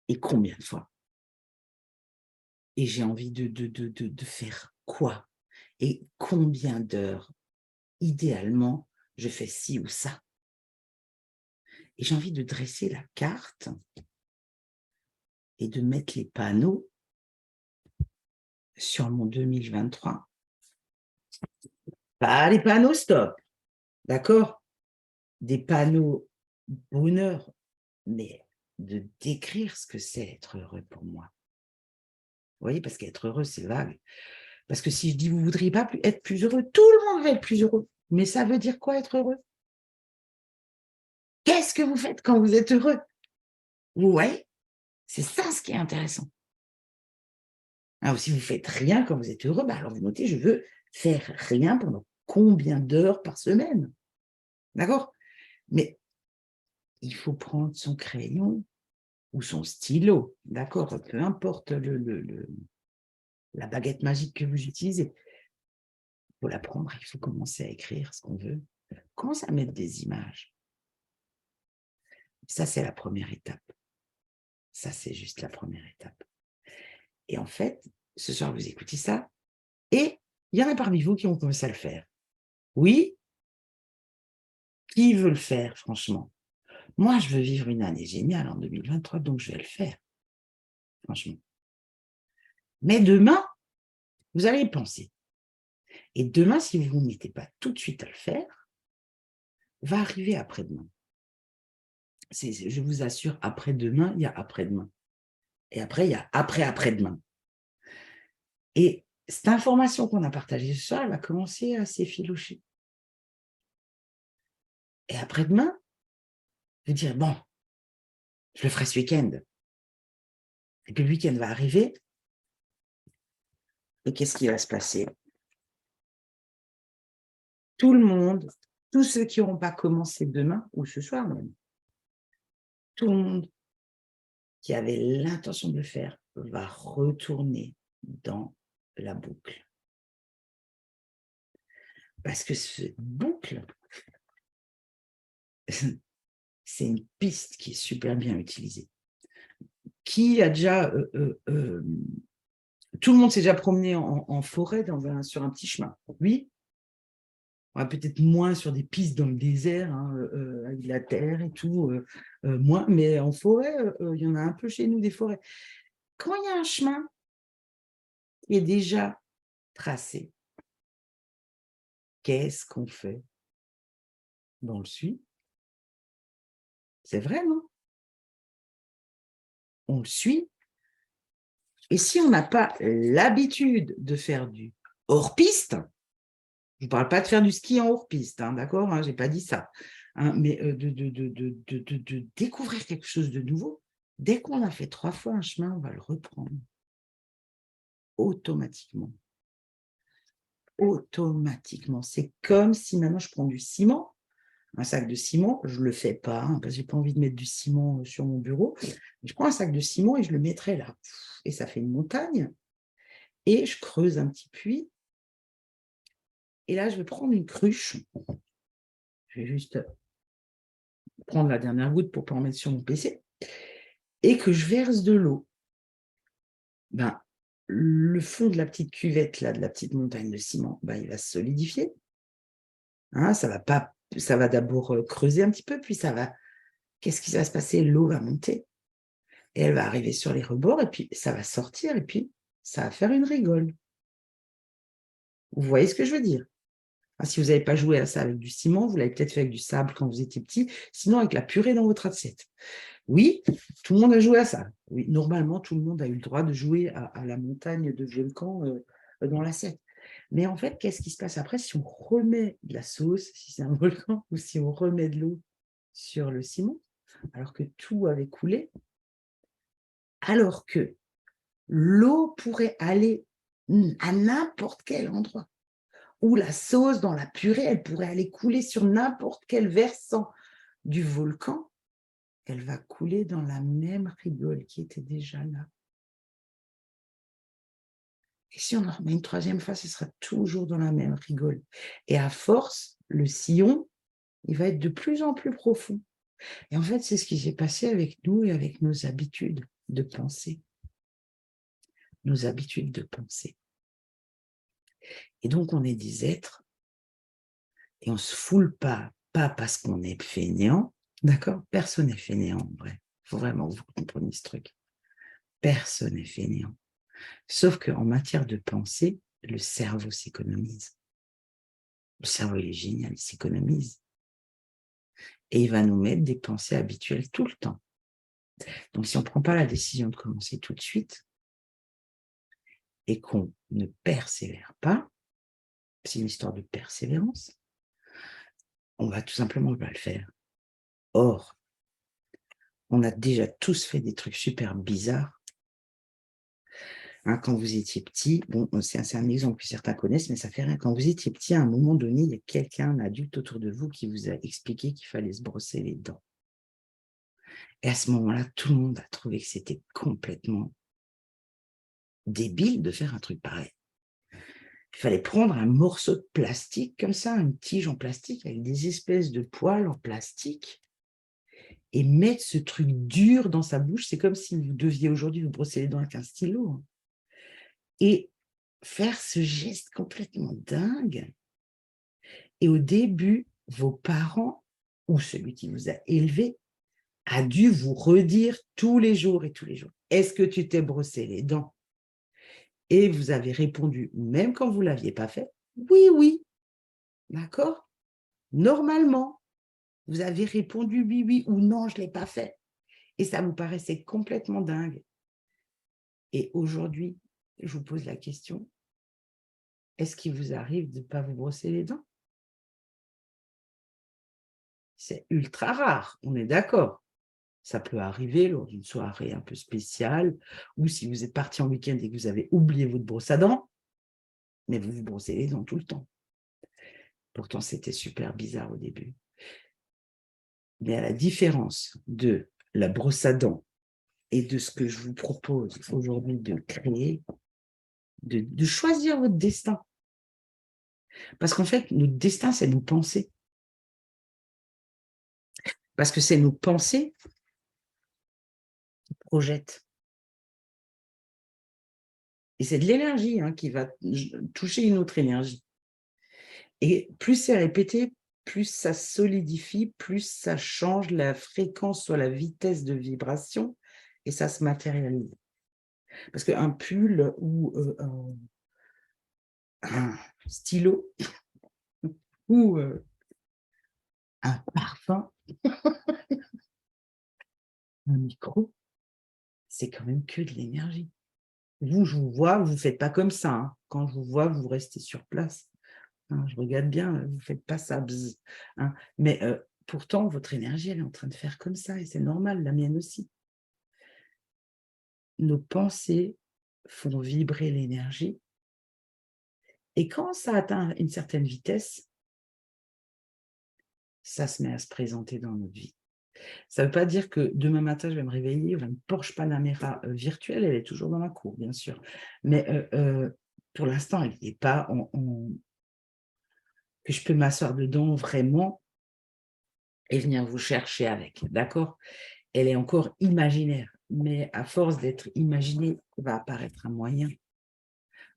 Et combien de fois? Et j'ai envie de faire quoi? Et combien d'heures? Idéalement, je fais ci ou ça. Et j'ai envie de dresser la carte et de mettre les panneaux sur mon 2023. Pas les panneaux stop, d'accord? Des panneaux bonheur, mais de décrire ce que c'est être heureux pour moi. Vous voyez, parce qu'être heureux, c'est vague. Parce que si je dis, vous ne voudriez pas être plus heureux, tout le monde va être plus heureux. Mais ça veut dire quoi, être heureux? Qu'est-ce que vous faites quand vous êtes heureux? Vous voyez? C'est ça ce qui est intéressant. Alors, si vous ne faites rien quand vous êtes heureux, alors vous notez, je veux faire rien pendant combien d'heures par semaine? D'accord? Mais il faut prendre son crayon ou son stylo, d'accord? Peu importe la baguette magique que vous utilisez. Il faut la prendre, il faut commencer à écrire ce qu'on veut. Commencer à mettre des images. Ça, c'est la première étape. Ça, c'est juste la première étape. Et en fait, ce soir, vous écoutez ça, et il y en a parmi vous qui ont commencé à le faire. Oui, qui veut le faire, franchement? Moi, je veux vivre une année géniale en 2023, donc je vais le faire, franchement. Mais demain, vous allez y penser. Et demain, si vous ne mettez pas tout de suite à le faire, va arriver après-demain. Je vous assure, après-demain, il y a après-demain. Et après, il y a après-après-demain. Et cette information qu'on a partagée ce soir, elle va commencer à s'effilocher. Et après-demain, je vais dire, bon, je le ferai ce week-end. Et puis le week-end va arriver. Et qu'est-ce qui va se passer? Tout le monde, tous ceux qui n'auront pas commencé demain, ou ce soir même, tout le monde qui avait l'intention de le faire va retourner dans la boucle. Parce que cette boucle, c'est une piste qui est super bien utilisée. Qui a déjà... tout le monde s'est déjà promené en forêt sur un petit chemin. Oui, peut-être moins sur des pistes dans le désert, avec de la terre et tout, moins, mais en forêt, il y en a un peu chez nous, des forêts. Quand il y a un chemin qui est déjà tracé, qu'est-ce qu'on fait? On le suit. C'est vrai, non? On le suit. Et si on n'a pas l'habitude de faire du hors-piste, je ne parle pas de faire du ski en hors-piste, d'accord, je n'ai pas dit ça, mais de découvrir quelque chose de nouveau, dès qu'on a fait 3 fois un chemin, on va le reprendre. Automatiquement. Automatiquement. C'est comme si maintenant je prends du ciment, un sac de ciment, je ne le fais pas, parce que je n'ai pas envie de mettre du ciment sur mon bureau. Je prends un sac de ciment et je le mettrai là. Et ça fait une montagne. Et je creuse un petit puits. Et là, je vais prendre une cruche. Je vais juste prendre la dernière goutte pour ne pas en mettre sur mon PC. Et que je verse de l'eau. Ben, le fond de la petite cuvette, là, de la petite montagne de ciment, ben, il va se solidifier. Ça va d'abord creuser un petit peu, puis qu'est-ce qui va se passer? L'eau va monter. Et elle va arriver sur les rebords, et puis ça va sortir, et puis ça va faire une rigole. Vous voyez ce que je veux dire? Ah, si vous n'avez pas joué à ça avec du ciment, vous l'avez peut-être fait avec du sable quand vous étiez petit, sinon avec la purée dans votre assiette. Oui, tout le monde a joué à ça. Oui, normalement, tout le monde a eu le droit de jouer à la montagne de volcan dans l'assiette. Mais en fait, qu'est-ce qui se passe après si on remet de la sauce, si c'est un volcan, ou si on remet de l'eau sur le ciment, alors que tout avait coulé, alors que l'eau pourrait aller à n'importe quel endroit, ou la sauce dans la purée, elle pourrait aller couler sur n'importe quel versant du volcan, elle va couler dans la même rigole qui était déjà là. Et si on en remet une troisième fois, ce sera toujours dans la même rigole. Et à force, le sillon, il va être de plus en plus profond. Et en fait, c'est ce qui s'est passé avec nous et avec nos habitudes de pensée. Nos habitudes de pensée. Et donc, on est des êtres et on ne se foule pas parce qu'on est fainéant, d'accord? Personne n'est fainéant, en vrai. Il faut vraiment que vous compreniez ce truc. Personne n'est fainéant. Sauf qu'en matière de pensée, le cerveau s'économise. Le cerveau, il est génial, il s'économise. Et il va nous mettre des pensées habituelles tout le temps. Donc, si on ne prend pas la décision de commencer tout de suite et qu'on ne persévère pas, c'est une histoire de persévérance, on va tout simplement pas le faire. Or, on a déjà tous fait des trucs super bizarres. Hein, quand vous étiez petit, bon, c'est un exemple que certains connaissent, mais ça fait rien. Quand vous étiez petit, à un moment donné, il y a quelqu'un, un adulte autour de vous qui vous a expliqué qu'il fallait se brosser les dents. Et à ce moment-là, tout le monde a trouvé que c'était complètement débile de faire un truc pareil. Il fallait prendre un morceau de plastique comme ça, une tige en plastique avec des espèces de poils en plastique et mettre ce truc dur dans sa bouche. C'est comme si vous deviez aujourd'hui vous brosser les dents avec un stylo. Hein. Et faire ce geste complètement dingue. Et au début, vos parents ou celui qui vous a élevé a dû vous redire tous les jours et tous les jours. Est-ce que tu t'es brossé les dents? Et vous avez répondu, même quand vous ne l'aviez pas fait, oui, oui. D'accord? Normalement, vous avez répondu oui, oui ou non, je ne l'ai pas fait. Et ça vous paraissait complètement dingue. Et aujourd'hui, je vous pose la question, est-ce qu'il vous arrive de ne pas vous brosser les dents? C'est ultra rare, on est d'accord. Ça peut arriver lors d'une soirée un peu spéciale, ou si vous êtes parti en week-end et que vous avez oublié votre brosse à dents, mais vous vous brossez les dents tout le temps. Pourtant, c'était super bizarre au début. Mais à la différence de la brosse à dents et de ce que je vous propose aujourd'hui de créer, de choisir votre destin. Parce qu'en fait, notre destin, c'est nos pensées. Parce que c'est nos pensées qui projettent. Et c'est de l'énergie qui va toucher une autre énergie. Et plus c'est répété, plus ça solidifie, plus ça change la fréquence, soit la vitesse de vibration, et ça se matérialise. Parce qu'un pull ou un stylo ou un parfum, un micro, c'est quand même que de l'énergie. Vous, je vous vois, vous ne faites pas comme ça. Hein. Quand je vous vois, vous restez sur place. Hein, je regarde bien, vous ne faites pas ça. Bzz, hein. Mais pourtant, votre énergie, elle est en train de faire comme ça, et c'est normal, la mienne aussi. Nos pensées font vibrer l'énergie. Et quand ça atteint une certaine vitesse, ça se met à se présenter dans notre vie. Ça ne veut pas dire que demain matin, je vais me réveiller, une Porsche Panamera virtuelle, elle est toujours dans la cour, bien sûr. Mais pour l'instant, elle n'est pas que je peux m'asseoir dedans vraiment et venir vous chercher avec, d'accord? Elle est encore imaginaire, mais à force d'être imaginée, va apparaître un moyen,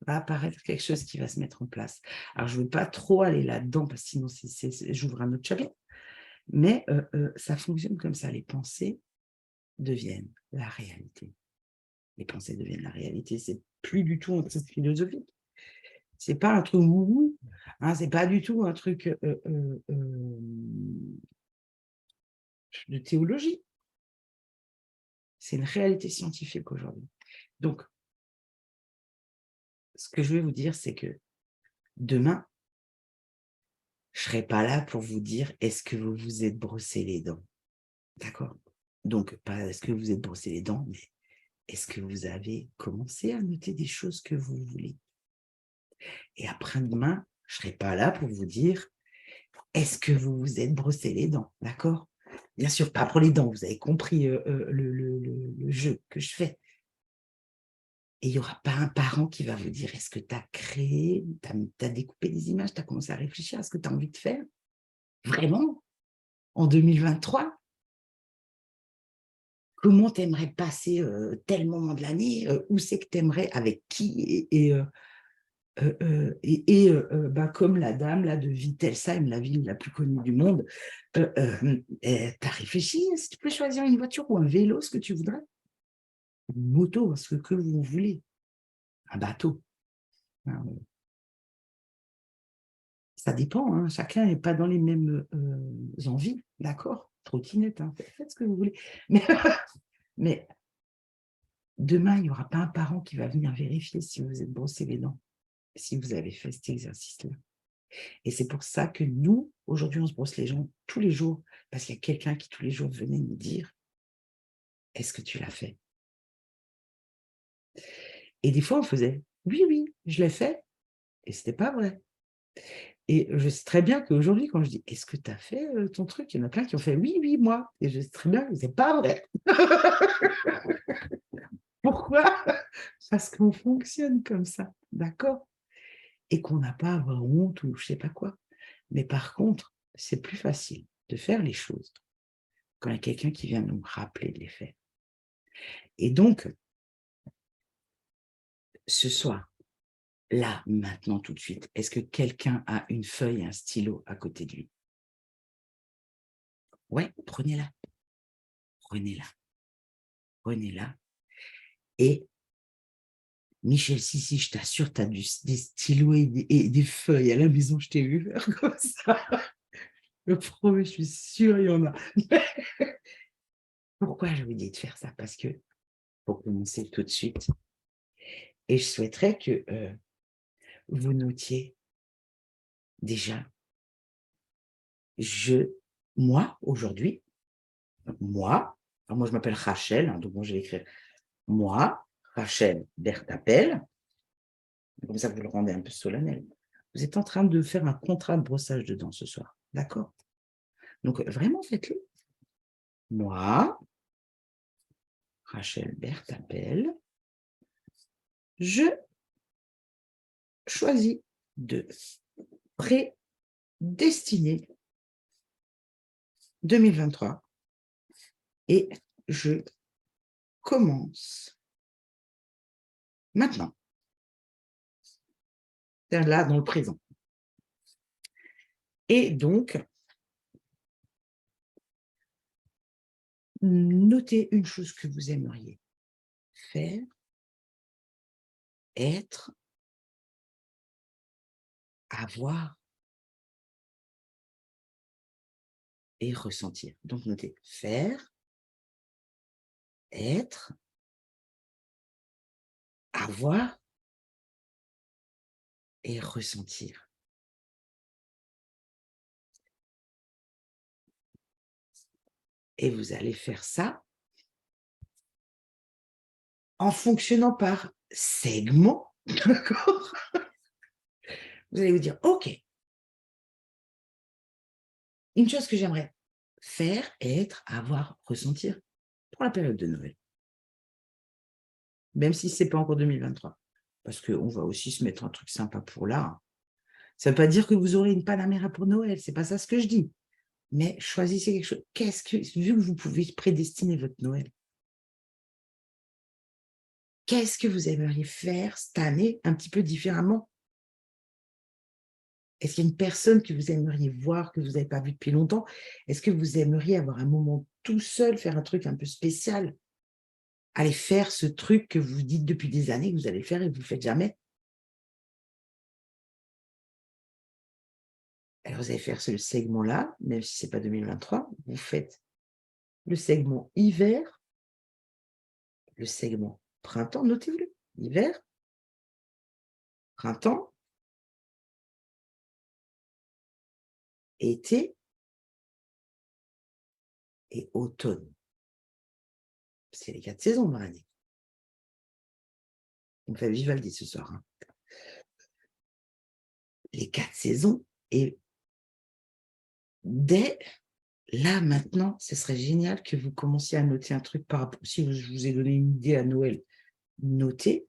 va apparaître quelque chose qui va se mettre en place. Alors, je ne veux pas trop aller là-dedans, parce que sinon, j'ouvre un autre chapitre, mais ça fonctionne comme ça. Les pensées deviennent la réalité. Les pensées deviennent la réalité. C'est plus du tout un truc philosophique. C'est pas un truc wouhou. Hein, ce n'est pas du tout un truc de théologie. C'est une réalité scientifique aujourd'hui. Donc, ce que je vais vous dire, c'est que demain, je ne serai pas là pour vous dire est-ce que vous vous êtes brossé les dents. D'accord? Donc, pas est-ce que vous êtes brossé les dents, mais est-ce que vous avez commencé à noter des choses que vous voulez? Et après-demain, je ne serai pas là pour vous dire est-ce que vous vous êtes brossé les dents? D'accord? Bien sûr, pas pour les dents, vous avez compris le jeu que je fais. Et il n'y aura pas un parent qui va vous dire est-ce que tu as créé, tu as découpé des images, tu as commencé à réfléchir à ce que tu as envie de faire? Vraiment? En 2023? Comment tu aimerais passer tel moment de l'année? Où c'est que tu aimerais? Avec qui? Bah, comme la dame là, de Wittelsheim, la ville la plus connue du monde, tu as réfléchi si tu peux choisir une voiture ou un vélo, ce que tu voudrais? Une moto, ce que vous voulez. Un bateau. Hein, ça dépend, hein, chacun n'est pas dans les mêmes envies, d'accord? Trottinette, hein, faites ce que vous voulez. Mais demain, il n'y aura pas un parent qui va venir vérifier si vous êtes brossé les dents, si vous avez fait cet exercice-là. Et c'est pour ça que nous, aujourd'hui, on se brosse les dents tous les jours, parce qu'il y a quelqu'un qui, tous les jours, venait nous dire « Est-ce que tu l'as fait ?» Et des fois, on faisait « Oui, oui, je l'ai fait. » Et ce n'était pas vrai. Et je sais très bien qu'aujourd'hui, quand je dis « Est-ce que tu as fait ton truc ?» Il y en a plein qui ont fait « Oui, oui, moi. » Et je sais très bien que ce n'est pas vrai. Pourquoi? Parce qu'on fonctionne comme ça, d'accord? Et qu'on n'a pas à avoir honte ou je ne sais pas quoi. Mais par contre, c'est plus facile de faire les choses quand il y a quelqu'un qui vient nous rappeler de les faire. Et donc, ce soir, là, maintenant, tout de suite, est-ce que quelqu'un a une feuille et un stylo à côté de lui? Ouais, prenez-la. Prenez-la. Prenez-la. Et Michel, si, je t'assure, tu as des stylos et des feuilles à la maison, je t'ai vu faire comme ça. Je promets, je suis sûre, il y en a. Pourquoi je vous dis de faire ça? Parce que, pour commencer tout de suite, et je souhaiterais que vous notiez déjà, moi, aujourd'hui, moi, alors moi je m'appelle Rachel, hein, donc moi je vais écrire moi, Rachel Bertapel, comme ça vous le rendez un peu solennel. Vous êtes en train de faire un contrat de brossage de dents ce soir, d'accord? Donc vraiment faites-le. Moi, Rachel Bertapel, je choisis de prédestiner 2023 et je commence maintenant, c'est-à-dire là dans le présent. Et donc, notez une chose que vous aimeriez faire, être, avoir et ressentir. Donc, notez faire, être, avoir et ressentir. Et vous allez faire ça en fonctionnant par segments, d'accord? Vous allez vous dire, OK, une chose que j'aimerais faire, être, avoir, ressentir pour la période de Noël. Même si ce n'est pas encore 2023. Parce qu'on va aussi se mettre un truc sympa pour là. Ça ne veut pas dire que vous aurez une Panamera pour Noël, ce n'est pas ça ce que je dis. Mais choisissez quelque chose. Vu que vous pouvez prédestiner votre Noël, qu'est-ce que vous aimeriez faire cette année un petit peu différemment? Est-ce qu'il y a une personne que vous aimeriez voir, que vous n'avez pas vu depuis longtemps? Est-ce que vous aimeriez avoir un moment tout seul, faire un truc un peu spécial? Aller faire ce truc que vous dites depuis des années que vous allez faire et que vous ne faites jamais? Alors, vous allez faire ce segment-là, même si ce n'est pas 2023, vous faites le segment hiver, le segment printemps, notez-le, hiver, printemps, été et automne. C'est les 4 saisons dans l'année. On fait Vivaldi ce soir. Hein. Les 4 saisons, et dès là, maintenant, ce serait génial que vous commenciez à noter un truc par rapport, si je vous ai donné une idée à Noël, notez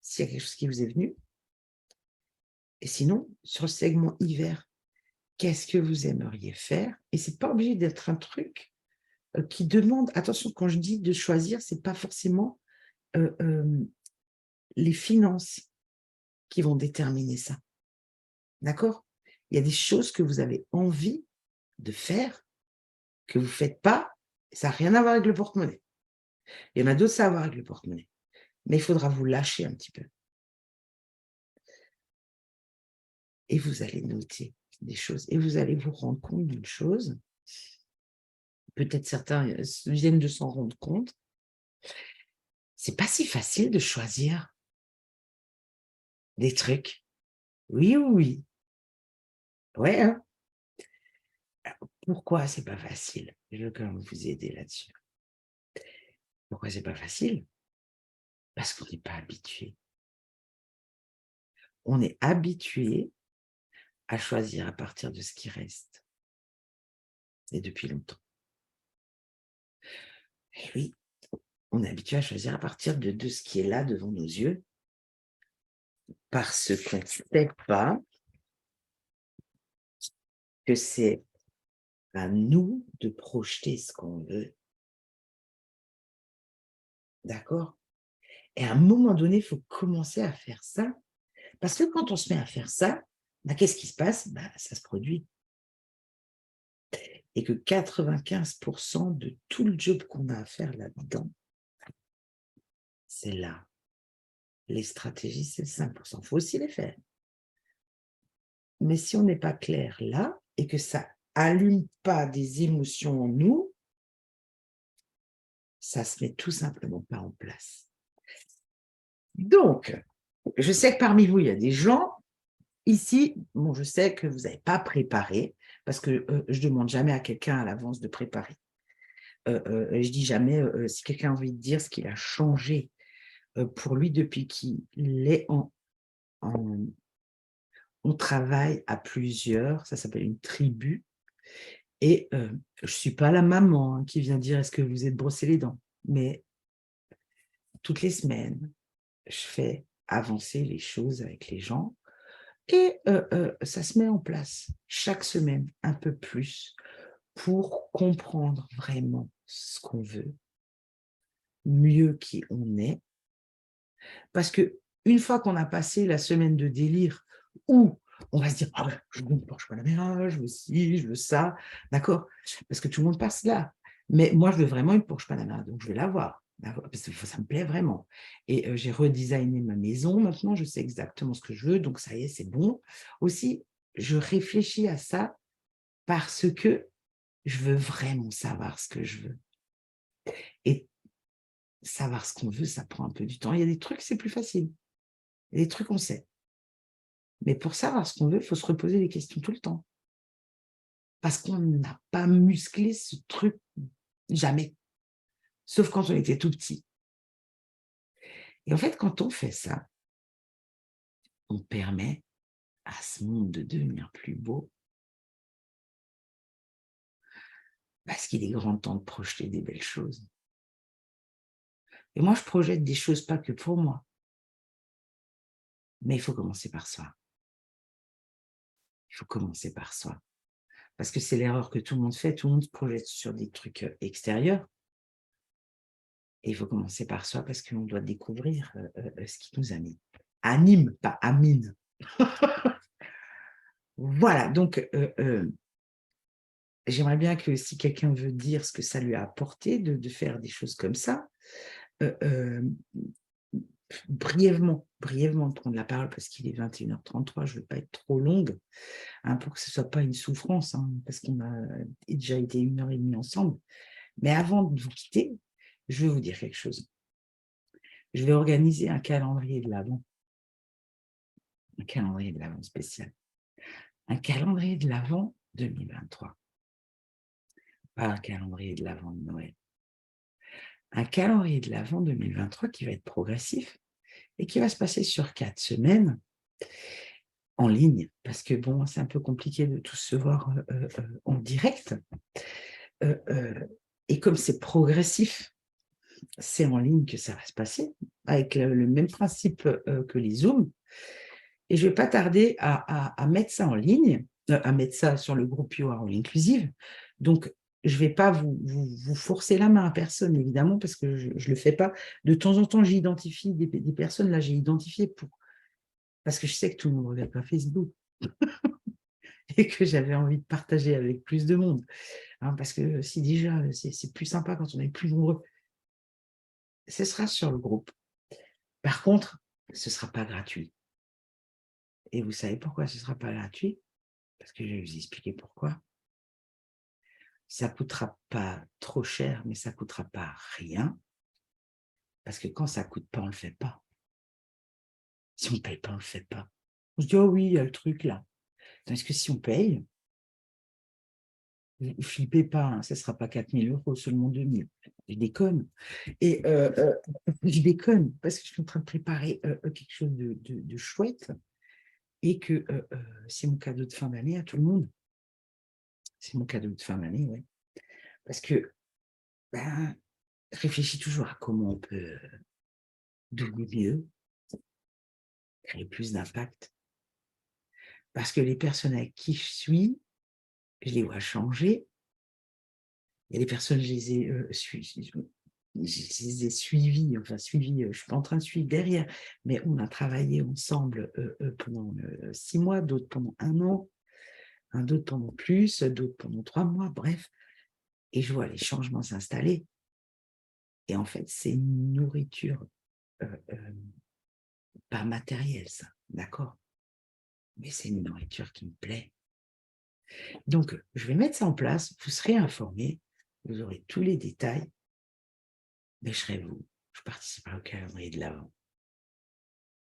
s'il y a quelque chose qui vous est venu. Et sinon, sur le segment hiver, qu'est-ce que vous aimeriez faire? Et ce n'est pas obligé d'être un truc qui demande, attention, quand je dis de choisir, ce n'est pas forcément les finances qui vont déterminer ça. D'accord? Il y a des choses que vous avez envie de faire, que vous ne faites pas, et ça n'a rien à voir avec le porte-monnaie. Il y en a d'autres, ça a à voir avec le porte-monnaie. Mais il faudra vous lâcher un petit peu. Et vous allez noter des choses. Et vous allez vous rendre compte d'une chose. Peut-être certains viennent de s'en rendre compte. C'est pas si facile de choisir des trucs. Oui ou oui. Ouais, hein? Pourquoi c'est pas facile? Je veux quand même vous aider là-dessus. Pourquoi c'est pas facile? Parce qu'on n'est pas habitué. On est habitué à choisir à partir de ce qui reste. Et depuis longtemps. Et oui, on est habitué à choisir à partir de ce qui est là devant nos yeux. Parce qu'on ne sait pas que c'est à nous de projeter ce qu'on veut. D'accord? Et à un moment donné, il faut commencer à faire ça. Parce que quand on se met à faire ça, qu'est-ce qui se passe? Ça se produit. Et que 95% de tout le job qu'on a à faire là-dedans, c'est là. Les stratégies, c'est 5%. Il faut aussi les faire. Mais si on n'est pas clair là, et que ça allume pas des émotions en nous, ça se met tout simplement pas en place. Donc, je sais que parmi vous, il y a des gens, ici, bon, je sais que vous n'avez pas préparé, parce que je ne demande jamais à quelqu'un à l'avance de préparer. Je dis jamais, si quelqu'un a envie de dire ce qu'il a changé pour lui depuis qu'il est on travaille à plusieurs, ça s'appelle une tribu, et je ne suis pas la maman qui vient dire « est-ce que vous êtes brossé les dents ?» mais toutes les semaines, je fais avancer les choses avec les gens et ça se met en place chaque semaine un peu plus pour comprendre vraiment ce qu'on veut, mieux qui on est. Parce qu'une fois qu'on a passé la semaine de délire où on va se dire « ah, je veux une Porsche Panamera, je veux ci, je veux ça », d'accord? Parce que tout le monde passe là. Mais moi, je veux vraiment une Porsche Panamera, donc je vais l'avoir. Parce que ça me plaît vraiment. Et j'ai redesigné ma maison. Maintenant, je sais exactement ce que je veux. Donc, ça y est, c'est bon. Aussi, je réfléchis à ça parce que je veux vraiment savoir ce que je veux. Et savoir ce qu'on veut, ça prend un peu du temps. Il y a des trucs, c'est plus facile. Il y a des trucs, on sait. Mais pour savoir ce qu'on veut, il faut se reposer des questions tout le temps. Parce qu'on n'a pas musclé ce truc jamais. Sauf quand on était tout petit. Et en fait, quand on fait ça, on permet à ce monde de devenir plus beau. Parce qu'il est grand temps de projeter des belles choses. Et moi, je projette des choses pas que pour moi. Mais il faut commencer par soi. Il faut commencer par soi. Parce que c'est l'erreur que tout le monde fait. Tout le monde se projette sur des trucs extérieurs. Et il faut commencer par soi parce qu'on doit découvrir ce qui nous anime. Anime, pas amine. Voilà, donc j'aimerais bien que si quelqu'un veut dire ce que ça lui a apporté de faire des choses comme ça, brièvement prendre la parole parce qu'il est 21h33, je ne veux pas être trop longue pour que ce ne soit pas une souffrance, parce qu'on a déjà été 1h30 ensemble. Mais avant de vous quitter, je vais vous dire quelque chose. Je vais organiser un calendrier de l'Avent. Un calendrier de l'Avent spécial. Un calendrier de l'Avent 2023. Pas un calendrier de l'Avent de Noël. Un calendrier de l'Avent 2023 qui va être progressif et qui va se passer sur 4 semaines en ligne, parce que bon, c'est un peu compliqué de tous se voir en direct. Et comme c'est progressif, c'est en ligne que ça va se passer, avec le même principe que les Zooms. Et je ne vais pas tarder à mettre ça en ligne, à mettre ça sur le groupe You Are All Inclusive. Donc, je ne vais pas vous forcer la main à personne, évidemment, parce que je ne le fais pas. De temps en temps, j'identifie des personnes. Là, j'ai identifié parce que je sais que tout le monde ne regarde pas Facebook et que j'avais envie de partager avec plus de monde. Parce que si déjà, c'est plus sympa quand on est plus nombreux. Ce sera sur le groupe. Par contre, ce ne sera pas gratuit. Et vous savez pourquoi ce ne sera pas gratuit? Parce que je vais vous expliquer pourquoi. Ça ne coûtera pas trop cher, mais ça ne coûtera pas rien. Parce que quand ça ne coûte pas, on ne le fait pas. Si on ne paye pas, on ne le fait pas. On se dit, oh oui, il y a le truc là. Parce que si on paye, ne flippez pas, ce ne sera pas 4 000 €, seulement 2 000. Je déconne. Et je déconne parce que je suis en train de préparer quelque chose de chouette et que c'est mon cadeau de fin d'année à tout le monde. C'est mon cadeau de fin d'année, oui. Parce que réfléchis toujours à comment on peut donner mieux, créer plus d'impact. Parce que les personnes avec qui je suis, je les vois changer. Il y a des personnes, je les ai suivies, je ne suis pas en train de suivre derrière, mais on a travaillé ensemble pendant 6 mois, d'autres pendant 1 an, d'autres pendant plus, d'autres pendant 3 mois, bref. Et je vois les changements s'installer. Et en fait, c'est une nourriture pas matérielle, ça, d'accord? Mais c'est une nourriture qui me plaît. Donc, je vais mettre ça en place, vous serez informés, vous aurez tous les détails, mais je participerai au calendrier de l'Avent.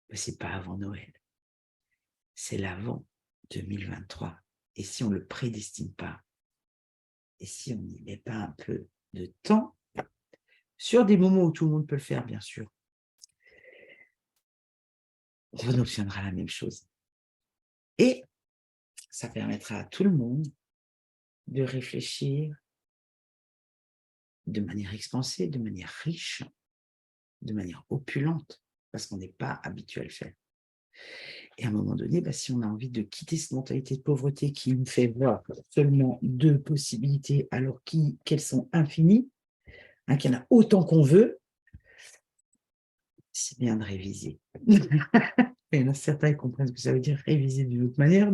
Mais ce n'est pas avant Noël, c'est l'Avent 2023. Et si on ne le prédestine pas, et si on n'y met pas un peu de temps, sur des moments où tout le monde peut le faire, bien sûr, on obtiendra la même chose. Et ça permettra à tout le monde de réfléchir de manière expansée, de manière riche, de manière opulente, parce qu'on n'est pas habitué à le faire. Et à un moment donné, si on a envie de quitter cette mentalité de pauvreté qui nous fait voir seulement 2 possibilités alors qu'elles sont infinies, qu'il y en a autant qu'on veut, c'est bien de réviser. Il y en a certains qui comprennent ce que ça veut dire réviser d'une autre manière,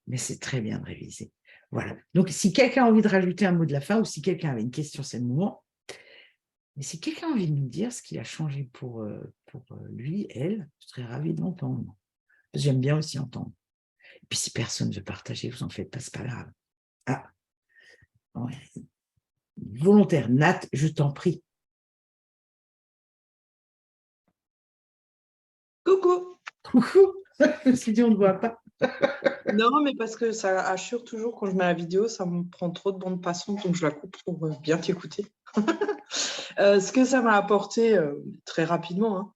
mais c'est très bien de réviser. Voilà. Donc, si quelqu'un a envie de rajouter un mot de la fin ou si quelqu'un avait une question, c'est le moment. Mais si quelqu'un a envie de nous dire ce qui a changé pour lui, elle, je serais ravie d'entendre. J'aime bien aussi entendre. Et puis, si personne ne veut partager, vous en faites pas, c'est pas grave. Ah, ouais. Volontaire, Nat, je t'en prie. Coucou. Coucou. Je me suis dit, on ne voit pas. Non, mais parce que ça assure toujours quand je mets la vidéo, ça me prend trop de bande passante, donc je la coupe pour bien t'écouter. Ce que ça m'a apporté très rapidement,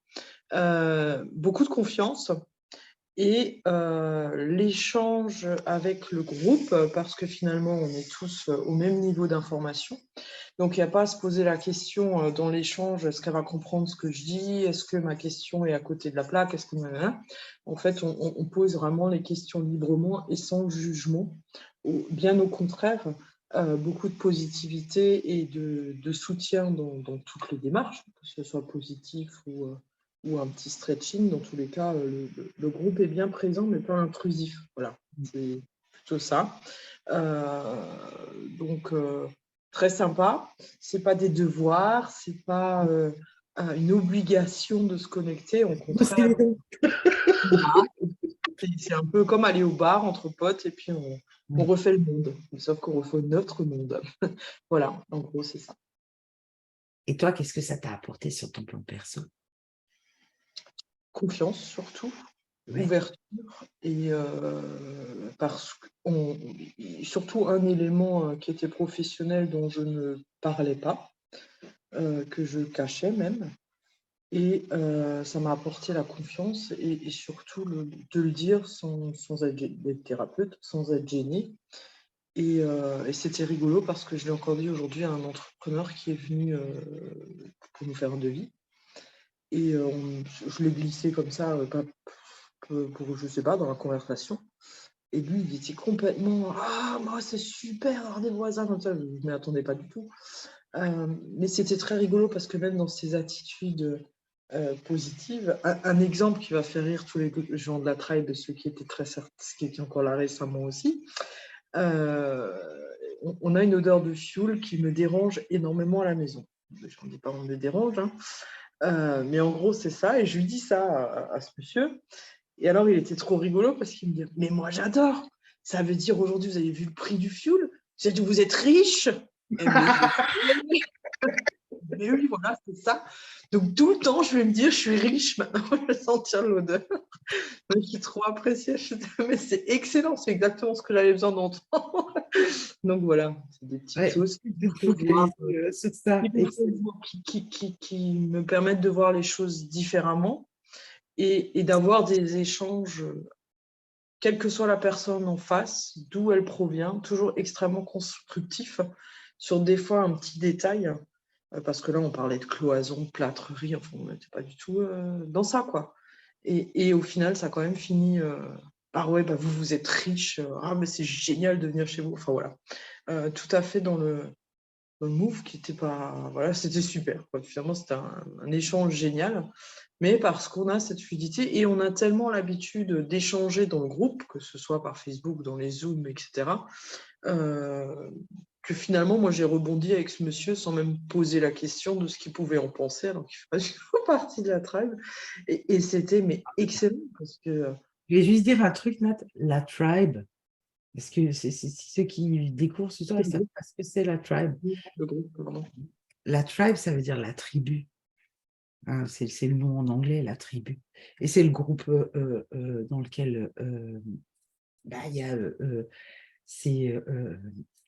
beaucoup de confiance et l'échange avec le groupe, parce que finalement, on est tous au même niveau d'information. Donc, il n'y a pas à se poser la question dans l'échange, est-ce qu'elle va comprendre ce que je dis? Est-ce que ma question est à côté de la plaque? Est-ce que... En fait, on pose vraiment les questions librement et sans jugement. Bien au contraire, beaucoup de positivité et de soutien dans toutes les démarches, que ce soit positif ou un petit stretching. Dans tous les cas, le groupe est bien présent, mais pas intrusif. Voilà, c'est plutôt ça. Donc... très sympa. C'est pas des devoirs, c'est pas une obligation de se connecter. Au Bosser les contraire, dents. c'est un peu comme aller au bar entre potes et puis on Ouais. refait le monde. Sauf qu'on refait notre monde. Voilà, en gros, c'est ça. Et toi, qu'est-ce que ça t'a apporté sur ton plan perso? Confiance surtout, Ouais. ouverture et parce qu'on surtout un élément, qui était professionnel dont je ne parlais pas, que je cachais même et ça m'a apporté la confiance et surtout de le dire sans être d'être thérapeute, sans être gênée et c'était rigolo parce que je l'ai encore dit aujourd'hui à un entrepreneur qui est venu, pour nous faire un devis et je l'ai glissé comme ça, pas pour je sais pas, dans la conversation et lui, il était complètement: «Ah moi c'est super d'avoir des voisins comme ça», je ne m'y attendais pas du tout. Mais c'était très rigolo parce que même dans ses attitudes, positives, un exemple qui va faire rire tous les gens de la tribe, ceux qui étaient qui étaient encore là récemment aussi, heu, on a une odeur de fioul qui me dérange énormément à la maison. Je ne dis pas on me dérange, hein, mais en gros c'est ça et je lui dis ça à ce monsieur et alors il était trop rigolo parce qu'il me dit: «Mais moi j'adore! Ça veut dire aujourd'hui vous avez vu le prix du fioul? C'est que vous êtes riche?» et mais oui, voilà, c'est ça. Donc tout le temps, je vais me dire: «Je suis riche maintenant, je vais sentir l'odeur». Donc j'ai trop apprécié, je suis mais c'est excellent, c'est exactement ce que j'avais besoin d'entendre. Donc voilà, c'est des petites Ouais, choses qui de me te font voir, focaliser sur ça. qui me permettent de voir les choses différemment et d'avoir des échanges, quelle que soit la personne en face, d'où elle provient, toujours extrêmement constructif sur des fois un petit détail, parce que là, on parlait de cloison, de plâtrerie, enfin, on n'était pas du tout, dans ça, quoi et au final, ça a quand même fini, par: «Ouais, bah, vous, vous êtes riche, ah mais c'est génial de venir chez vous». Enfin voilà, tout à fait dans le move qui était pas voilà, c'était super, quoi. Finalement, c'était un échange génial, mais parce qu'on a cette fluidité et on a tellement l'habitude d'échanger dans le groupe, que ce soit par Facebook, dans les Zooms et cetera, heu, que finalement, moi, j'ai rebondi avec ce monsieur sans même poser la question de ce qu'il pouvait en penser, alors qu'il fait pas du tout partie de la tribe et c'était mais excellent parce que, Je vais juste dire un truc, Nat, la tribe, parce que c'est ceux qui découvrent ce soir, ils le ne savent groupe, pas ce que c'est la tribe. pardon. La tribe, ça veut dire la tribu. Hein, c'est le nom en anglais, la tribu. Et c'est le groupe dans lequel bah, il y a ces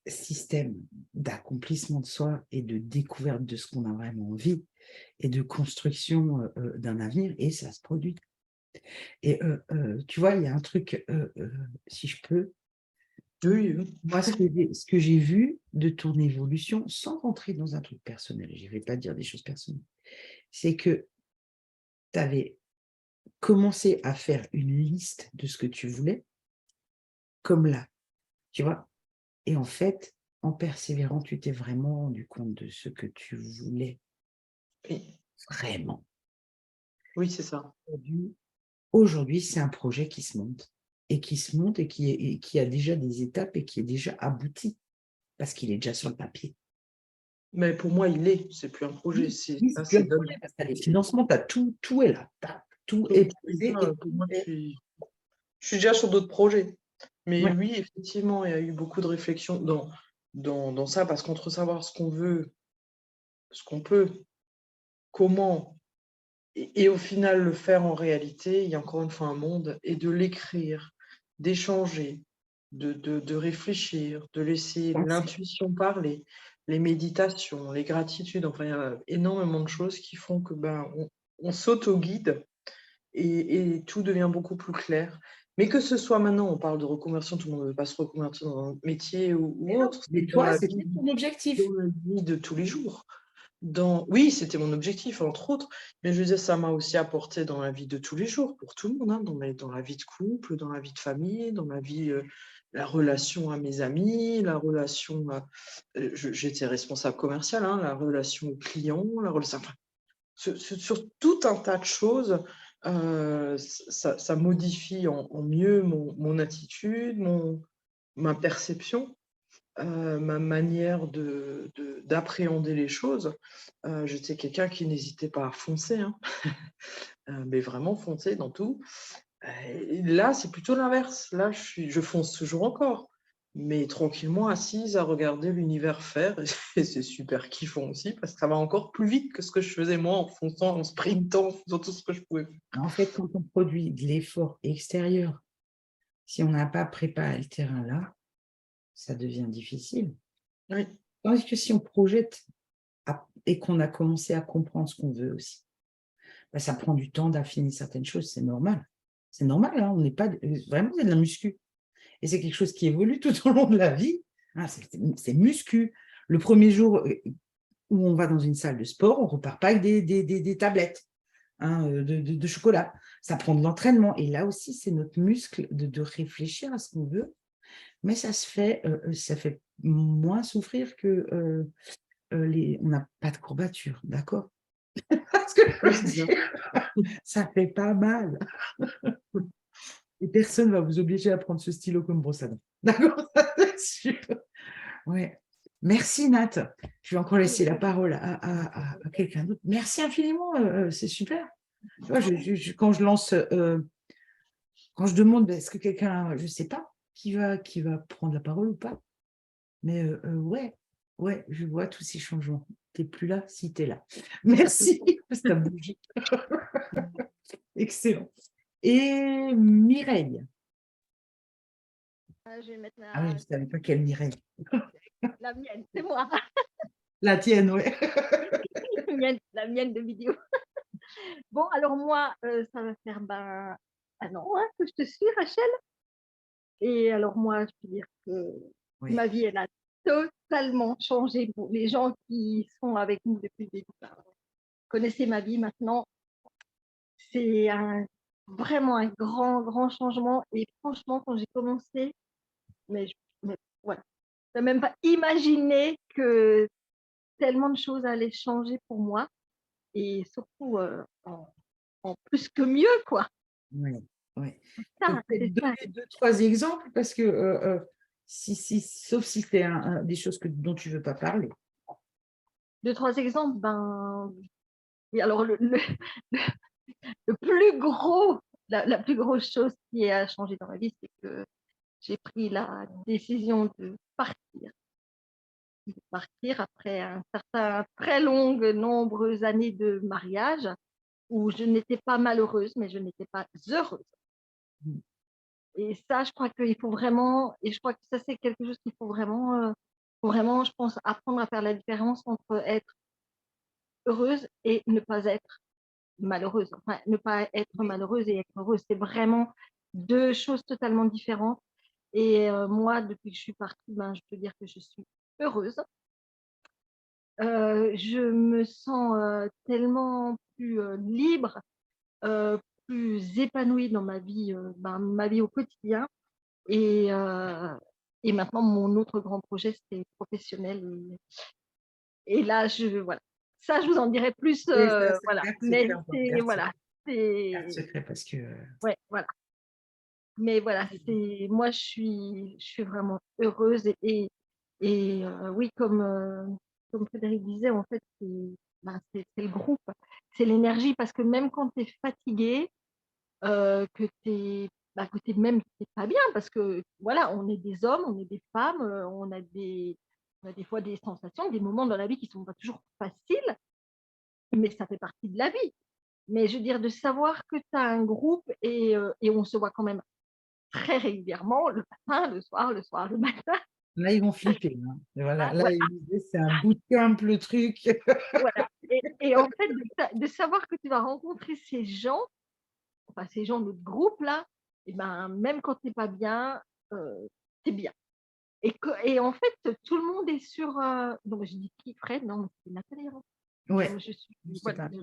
systèmes d'accomplissement de soi et de découverte de ce qu'on a vraiment envie et de construction d'un avenir, et ça se produit. Et tu vois, il y a un truc, si je peux, Oui, oui. moi, ce que j'ai vu de ton évolution, sans rentrer dans un truc personnel, je ne vais pas dire des choses personnelles, c'est que tu avais commencé à faire une liste de ce que tu voulais, comme là, tu vois. Et en fait, en persévérant, tu t'es vraiment rendu compte de ce que tu voulais Oui, vraiment. oui, c'est ça. Aujourd'hui, c'est un projet qui se monte et qui se monte et qui a déjà des étapes et qui est déjà abouti parce qu'il est déjà sur le papier. Mais pour moi, c'est plus un projet, Oui, c'est oui, ça, c'est plus un c'est projet done. parce que tu as les financements, tu as tout, tout est là. Tout Donc est posé ça, et pour tout moi, est. je suis déjà sur d'autres projets. Mais Ouais. oui, effectivement, il y a eu beaucoup de réflexions dans ça, parce qu'entre savoir ce qu'on veut, ce qu'on peut, comment et au final le faire en réalité, il y a encore une fois un monde et de l'écrire, d'échanger, de réfléchir, de laisser l'intuition parler, les méditations, les gratitudes, enfin, il y a énormément de choses qui font que, ben, on s'auto-guide et tout devient beaucoup plus clair. Mais que ce soit maintenant, on parle de reconversion, tout le monde ne veut pas se reconvertir dans un métier ou Mais non, autre, mais c'est dans toi, la c'était ton dans objectif. la vie de tous les jours. Oui, c'était mon objectif, entre autres, mais je veux dire, ça m'a aussi apporté dans la vie de tous les jours, pour tout le monde, hein, dans la vie de couple, dans la vie de famille, dans ma vie, la relation à mes amis, la relation à j'étais responsable commercial, hein, la relation aux clients, la relation enfin, sur tout un tas de choses, ça modifie en mieux mon attitude, ma perception ma manière d'appréhender les choses. J'étais quelqu'un qui n'hésitait pas à foncer, hein, mais vraiment foncer dans tout. Et là, c'est plutôt l'inverse. Là, je fonce toujours encore, mais tranquillement assise à regarder l'univers faire. Et c'est super kiffant aussi parce que ça va encore plus vite que ce que je faisais moi en fonçant, en sprintant, en faisant tout ce que je pouvais faire. En fait, quand on produit de l'effort extérieur, si on n'a pas préparé le terrain là, ça devient difficile. Oui, Tandis que si on projette et qu'on a commencé à comprendre ce qu'on veut aussi, bah, ça prend du temps d'affiner certaines choses, c'est normal. C'est normal, hein, on n'est pas vraiment, c'est de la muscu. Et c'est quelque chose qui évolue tout au long de la vie. Hein, c'est muscu. Le premier jour où on va dans une salle de sport, on ne repart pas avec des tablettes, hein, de chocolat. Ça prend de l'entraînement. Et là aussi, c'est notre muscle de réfléchir à ce qu'on veut. Mais ça fait moins souffrir que on n'a pas de courbature, d'accord? Parce que oui, c'est ça. ça fait pas mal. Et personne ne va vous obliger à prendre ce stylo comme brosse à dents. D'accord? C'est sûr. Ouais. Merci Nat. Je vais encore laisser la parole à quelqu'un d'autre. Merci infiniment, c'est super. Tu vois, quand je lance, quand je demande, est-ce que quelqu'un, je ne sais pas, qui va prendre la parole ou pas. Mais ouais, je vois tous ces changements. Tu n'es plus là, si tu es là. Merci, parce que tu as bougé. Excellent. Et Mireille. Je vais mettre Ah oui, je ne savais pas quelle Mireille. la mienne, c'est moi, La tienne, ouais. la mienne de vidéo. Bon, alors moi, ça va faire un an hein, que je te suis, Rachel. Et alors moi, je peux dire que Oui. ma vie, elle a totalement changé. Bon, les gens qui sont avec nous depuis le début, connaissez ma vie maintenant. C'est vraiment un grand, grand changement. Et franchement, quand j'ai commencé, mais voilà, je n'ai même pas imaginé que tellement de choses allaient changer pour moi. Et surtout en plus que mieux, quoi. Oui, oui. Tu peux Ça, peut-être c'est ça. donner deux, trois exemples parce que, sauf si c'est des choses dont tu ne veux pas parler. Deux, trois exemples, oui, alors le plus gros, la plus grosse chose qui a changé dans ma vie, c'est que j'ai pris la décision de partir après un certain très longue, nombreuses années de mariage où je n'étais pas malheureuse, mais je n'étais pas heureuse. Mm. Et ça, je crois qu'il faut vraiment, et je crois que ça, c'est quelque chose qu'il faut vraiment, je pense, apprendre à faire la différence entre être heureuse et ne pas être malheureuse. Enfin, ne pas être malheureuse et être heureuse, c'est vraiment deux choses totalement différentes. Et moi, depuis que je suis partie, je peux dire que je suis heureuse. Je me sens tellement plus libre, plus épanouie dans ma vie au quotidien. Et, et maintenant, mon autre grand projet, c'est professionnel. Et là, voilà. Ça, je vous en dirai plus. Oui, ça, c'est Voilà. garde Mais secret encore, c'est, voilà. garde C'est, secret parce que. ouais, voilà. Mais voilà, moi, je suis vraiment heureuse. Et oui, comme Frédéric disait, en fait, c'est le groupe. C'est l'énergie parce que même quand tu es fatigué, que tu même t'es pas bien parce que voilà, on est des hommes, on est des femmes, on a des fois des sensations, des moments dans la vie qui sont pas toujours faciles, mais ça fait partie de la vie. Mais je veux dire, de savoir que tu as un groupe et on se voit quand même très régulièrement, le matin, le soir, le matin. Là, ils vont flipper. Hein. Et voilà, là, Voilà, ils disaient, c'est un bootcamp, le truc. voilà. Et en fait, de savoir que tu vas rencontrer ces gens, enfin ces gens de notre groupe là, et même quand tu n'es pas bien, tu es bien. Et en fait, tout le monde est sur. Non, je dis qui, Fred? Non, c'est Nathalie. Hein. Ouais, Je suis. c'est Voilà. pas.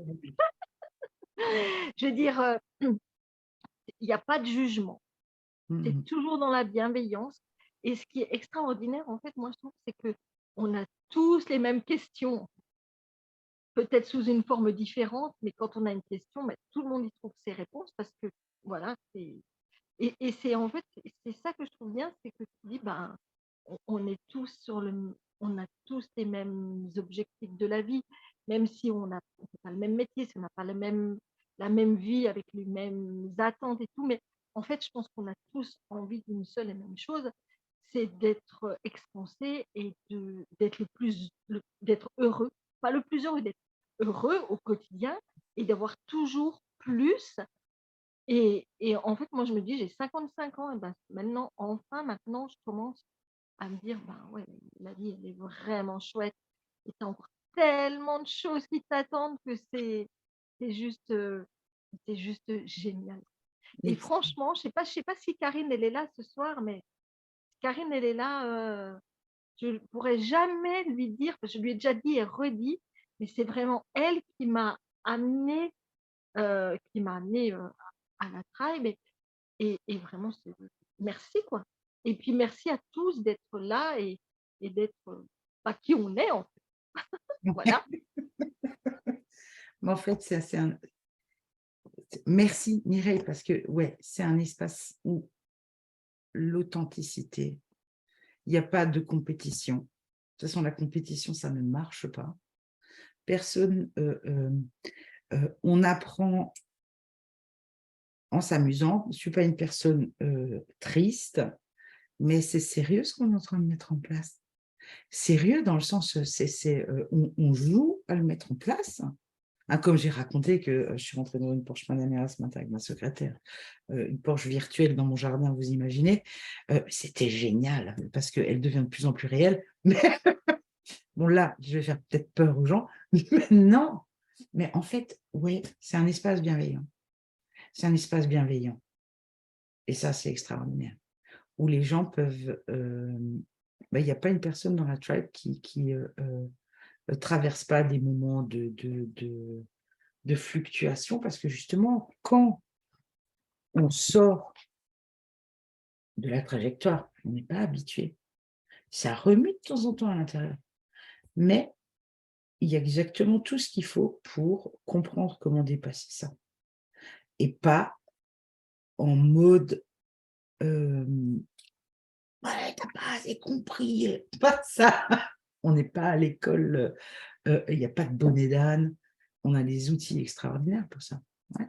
Je veux dire, il n'y a pas de jugement. C'est Mhm. toujours dans la bienveillance. Et ce qui est extraordinaire, en fait, moi, je trouve, c'est que on a tous les mêmes questions, peut-être sous une forme différente, mais quand on a une question, tout le monde y trouve ses réponses parce que, voilà, c'est. Et c'est en fait, c'est ça que je trouve bien, c'est que tu dis, on est tous on a tous les mêmes objectifs de la vie, même si on fait pas le même métier, si on n'a pas la même vie avec les mêmes attentes et tout, mais en fait, je pense qu'on a tous envie d'une seule et même chose, c'est d'être expansé et d'être d'être heureux, pas le plus heureux, d'être heureux au quotidien et d'avoir toujours plus. Et en fait, moi, je me dis, j'ai 55 ans, et ben, maintenant, je commence à me dire, ben ouais, la vie, elle est vraiment chouette. Et tu as encore tellement de choses qui t'attendent que c'est juste, euh, c'est juste génial. Et Ex- franchement, je sais pas si Karine, elle est là ce soir, mais Karine, elle est là. Je ne pourrais jamais lui dire, parce que je lui ai déjà dit et redit, mais c'est vraiment elle qui m'a amené à la tribe. Et vraiment, merci, quoi. Et puis, merci à tous d'être là et d'être qui on est, en fait. Voilà. Mais en fait, merci Mireille, parce que ouais, c'est un espace où l'authenticité, il n'y a pas de compétition. De toute façon, la compétition, ça ne marche pas. Personne, on apprend en s'amusant. Je ne suis pas une personne triste, mais c'est sérieux ce qu'on est en train de mettre en place. Sérieux dans le sens, on joue à le mettre en place. Hein, comme j'ai raconté que je suis rentrée dans une Porsche Panamera ce matin avec ma secrétaire, une Porsche virtuelle dans mon jardin, vous imaginez, c'était génial parce qu'elle devient de plus en plus réelle. Mais bon, là, je vais faire peut-être peur aux gens, mais non. Mais en fait, oui, c'est un espace bienveillant. C'est un espace bienveillant. Et ça, c'est extraordinaire. Où les gens peuvent... il n'y a pas une personne dans la tribe qui traverse pas des moments de fluctuation parce que justement, quand on sort de la trajectoire, on n'est pas habitué. Ça remue de temps en temps à l'intérieur. Mais il y a exactement tout ce qu'il faut pour comprendre comment dépasser ça. Et pas en mode ouais, t'as pas assez compris, pas ça. On n'est pas à l'école, il n'y a pas de bonnet d'âne. On a des outils extraordinaires pour ça. Ouais.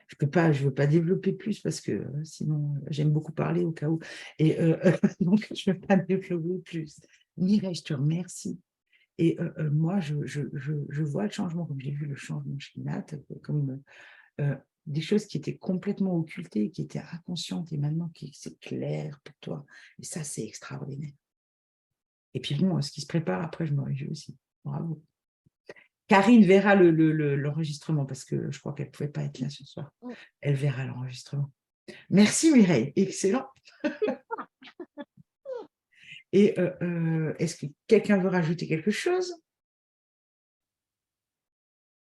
Je veux pas développer plus parce que sinon, j'aime beaucoup parler au cas où. Et donc, je ne veux pas développer plus. Mireille, je te remercie. Et moi, je vois le changement, comme j'ai vu le changement chez Nat, comme des choses qui étaient complètement occultées, qui étaient inconscientes, et maintenant c'est clair pour toi. Et ça, c'est extraordinaire. Et puis bon, ce qui se prépare après, je me réjouis aussi. Bravo. Karine verra l'enregistrement parce que je crois qu'elle ne pouvait pas être là ce soir. Elle verra l'enregistrement. Merci Mireille, excellent. Et est-ce que quelqu'un veut rajouter quelque chose?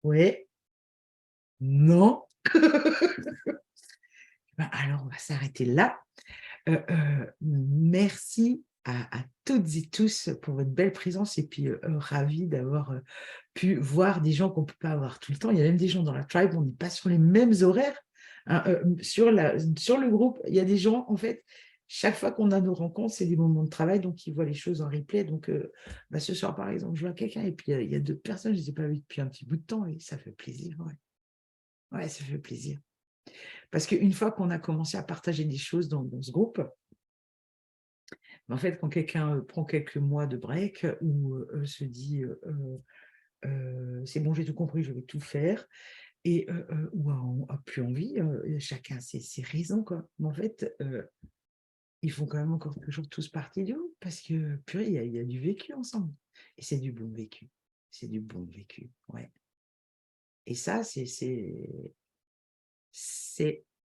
Oui? Non? Alors, on va s'arrêter là. Merci à toutes et tous pour votre belle présence et puis ravie d'avoir pu voir des gens qu'on ne peut pas avoir tout le temps. Il y a même des gens dans la tribe, on n'est pas sur les mêmes horaires. Hein, sur le groupe, il y a des gens, en fait, chaque fois qu'on a nos rencontres, c'est des moments de travail, donc ils voient les choses en replay. Donc, ce soir, par exemple, je vois quelqu'un et puis il y a d'autres personnes, je ne les ai pas vues depuis un petit bout de temps et ça fait plaisir. Ouais, ouais, ça fait plaisir. Parce qu'une fois qu'on a commencé à partager des choses dans ce groupe, en fait, quand quelqu'un prend quelques mois de break ou se dit c'est bon, j'ai tout compris, je vais tout faire, et ou a plus envie, chacun ses raisons, quoi. Mais en fait, ils font quand même encore toujours tous partie du groupe parce que, purée, il y a du vécu ensemble. Et c'est du bon vécu. C'est du bon vécu, ouais. Et ça, c'est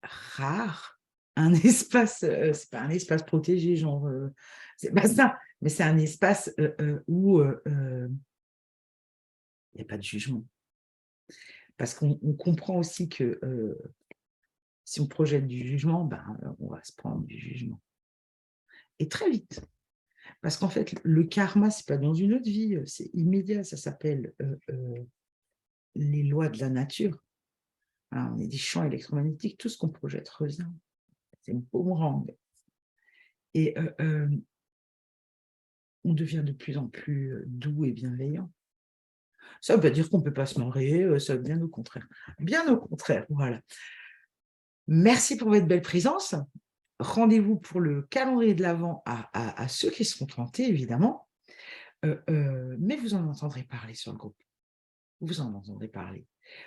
rare. Un espace, c'est pas un espace protégé, genre, c'est pas ça, mais c'est un espace où il n'y a pas de jugement. Parce qu'on comprend aussi que si on projette du jugement, on va se prendre du jugement. Et très vite. Parce qu'en fait, le karma, ce n'est pas dans une autre vie, c'est immédiat, ça s'appelle les lois de la nature. Hein, on est des champs électromagnétiques, tout ce qu'on projette revient. C'est une boomerang. Et on devient de plus en plus doux et bienveillant. Ça ne veut pas dire qu'on ne peut pas se marrer, ça bien au contraire. Bien au contraire, voilà. Merci pour votre belle présence. Rendez-vous pour le calendrier de l'Avent à ceux qui seront tentés, évidemment. Mais vous en entendrez parler sur le groupe. Vous en entendrez parler.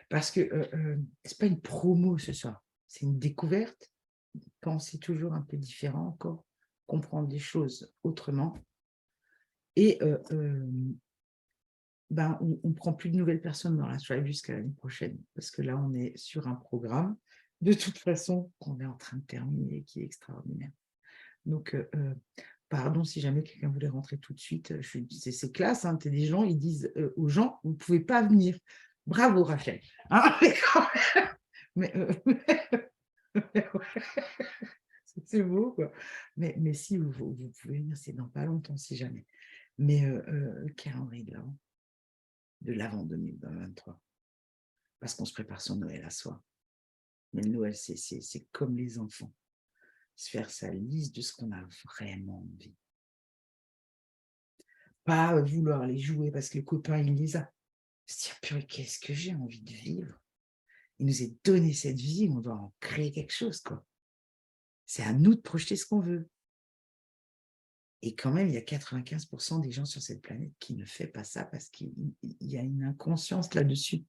Parce que ce n'est pas une promo ce soir, c'est une découverte. Penser toujours un peu différent encore, comprendre des choses autrement. Et on ne prend plus de nouvelles personnes dans la tribe jusqu'à l'année prochaine, parce que là, on est sur un programme, de toute façon, qu'on est en train de terminer, qui est extraordinaire. Donc, pardon si jamais quelqu'un voulait rentrer tout de suite, c'est classe, hein, des gens, ils disent aux gens, vous ne pouvez pas venir. Bravo, Rachel. Hein, mais c'est beau, quoi. Mais si, vous pouvez venir, c'est dans pas longtemps, si jamais. Mais calendrier de l'Avent 2023. Parce qu'on se prépare son Noël à soi. Mais le Noël, c'est comme les enfants. Se faire sa liste de ce qu'on a vraiment envie. Pas vouloir les jouer parce que le copain, il les a. Se dire, purée, qu'est-ce que j'ai envie de vivre? Il nous a donné cette vie, on doit en créer quelque chose, quoi. C'est à nous de projeter ce qu'on veut. Et quand même, il y a 95% des gens sur cette planète qui ne font pas ça parce qu'il y a une inconscience là-dessus.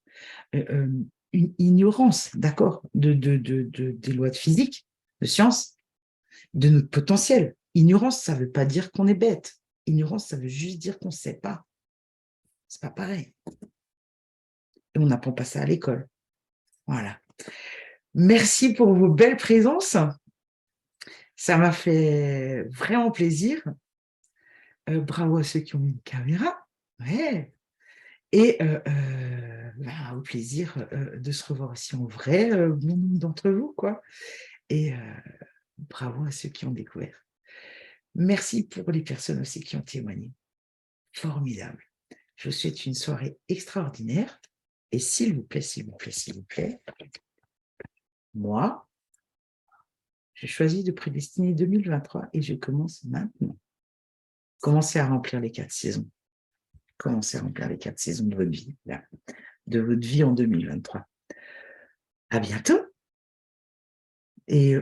Une ignorance, d'accord, des lois de physique, de science, de notre potentiel. Ignorance, ça ne veut pas dire qu'on est bête. Ignorance, ça veut juste dire qu'on ne sait pas. C'est pas pareil. Et on n'apprend pas ça à l'école. Voilà. Merci pour vos belles présences. Ça m'a fait vraiment plaisir. Bravo à ceux qui ont mis une caméra. Ouais. Et au plaisir de se revoir aussi en vrai, bon nombre d'entre vous, quoi. Et bravo à ceux qui ont découvert. Merci pour les personnes aussi qui ont témoigné. Formidable. Je vous souhaite une soirée extraordinaire. Et s'il vous plaît, moi, j'ai choisi de prédestiner 2023 et je commence maintenant. Commencez à remplir les 4 saisons. Commencez à remplir les 4 saisons de votre vie, là, de votre vie en 2023. À bientôt. Et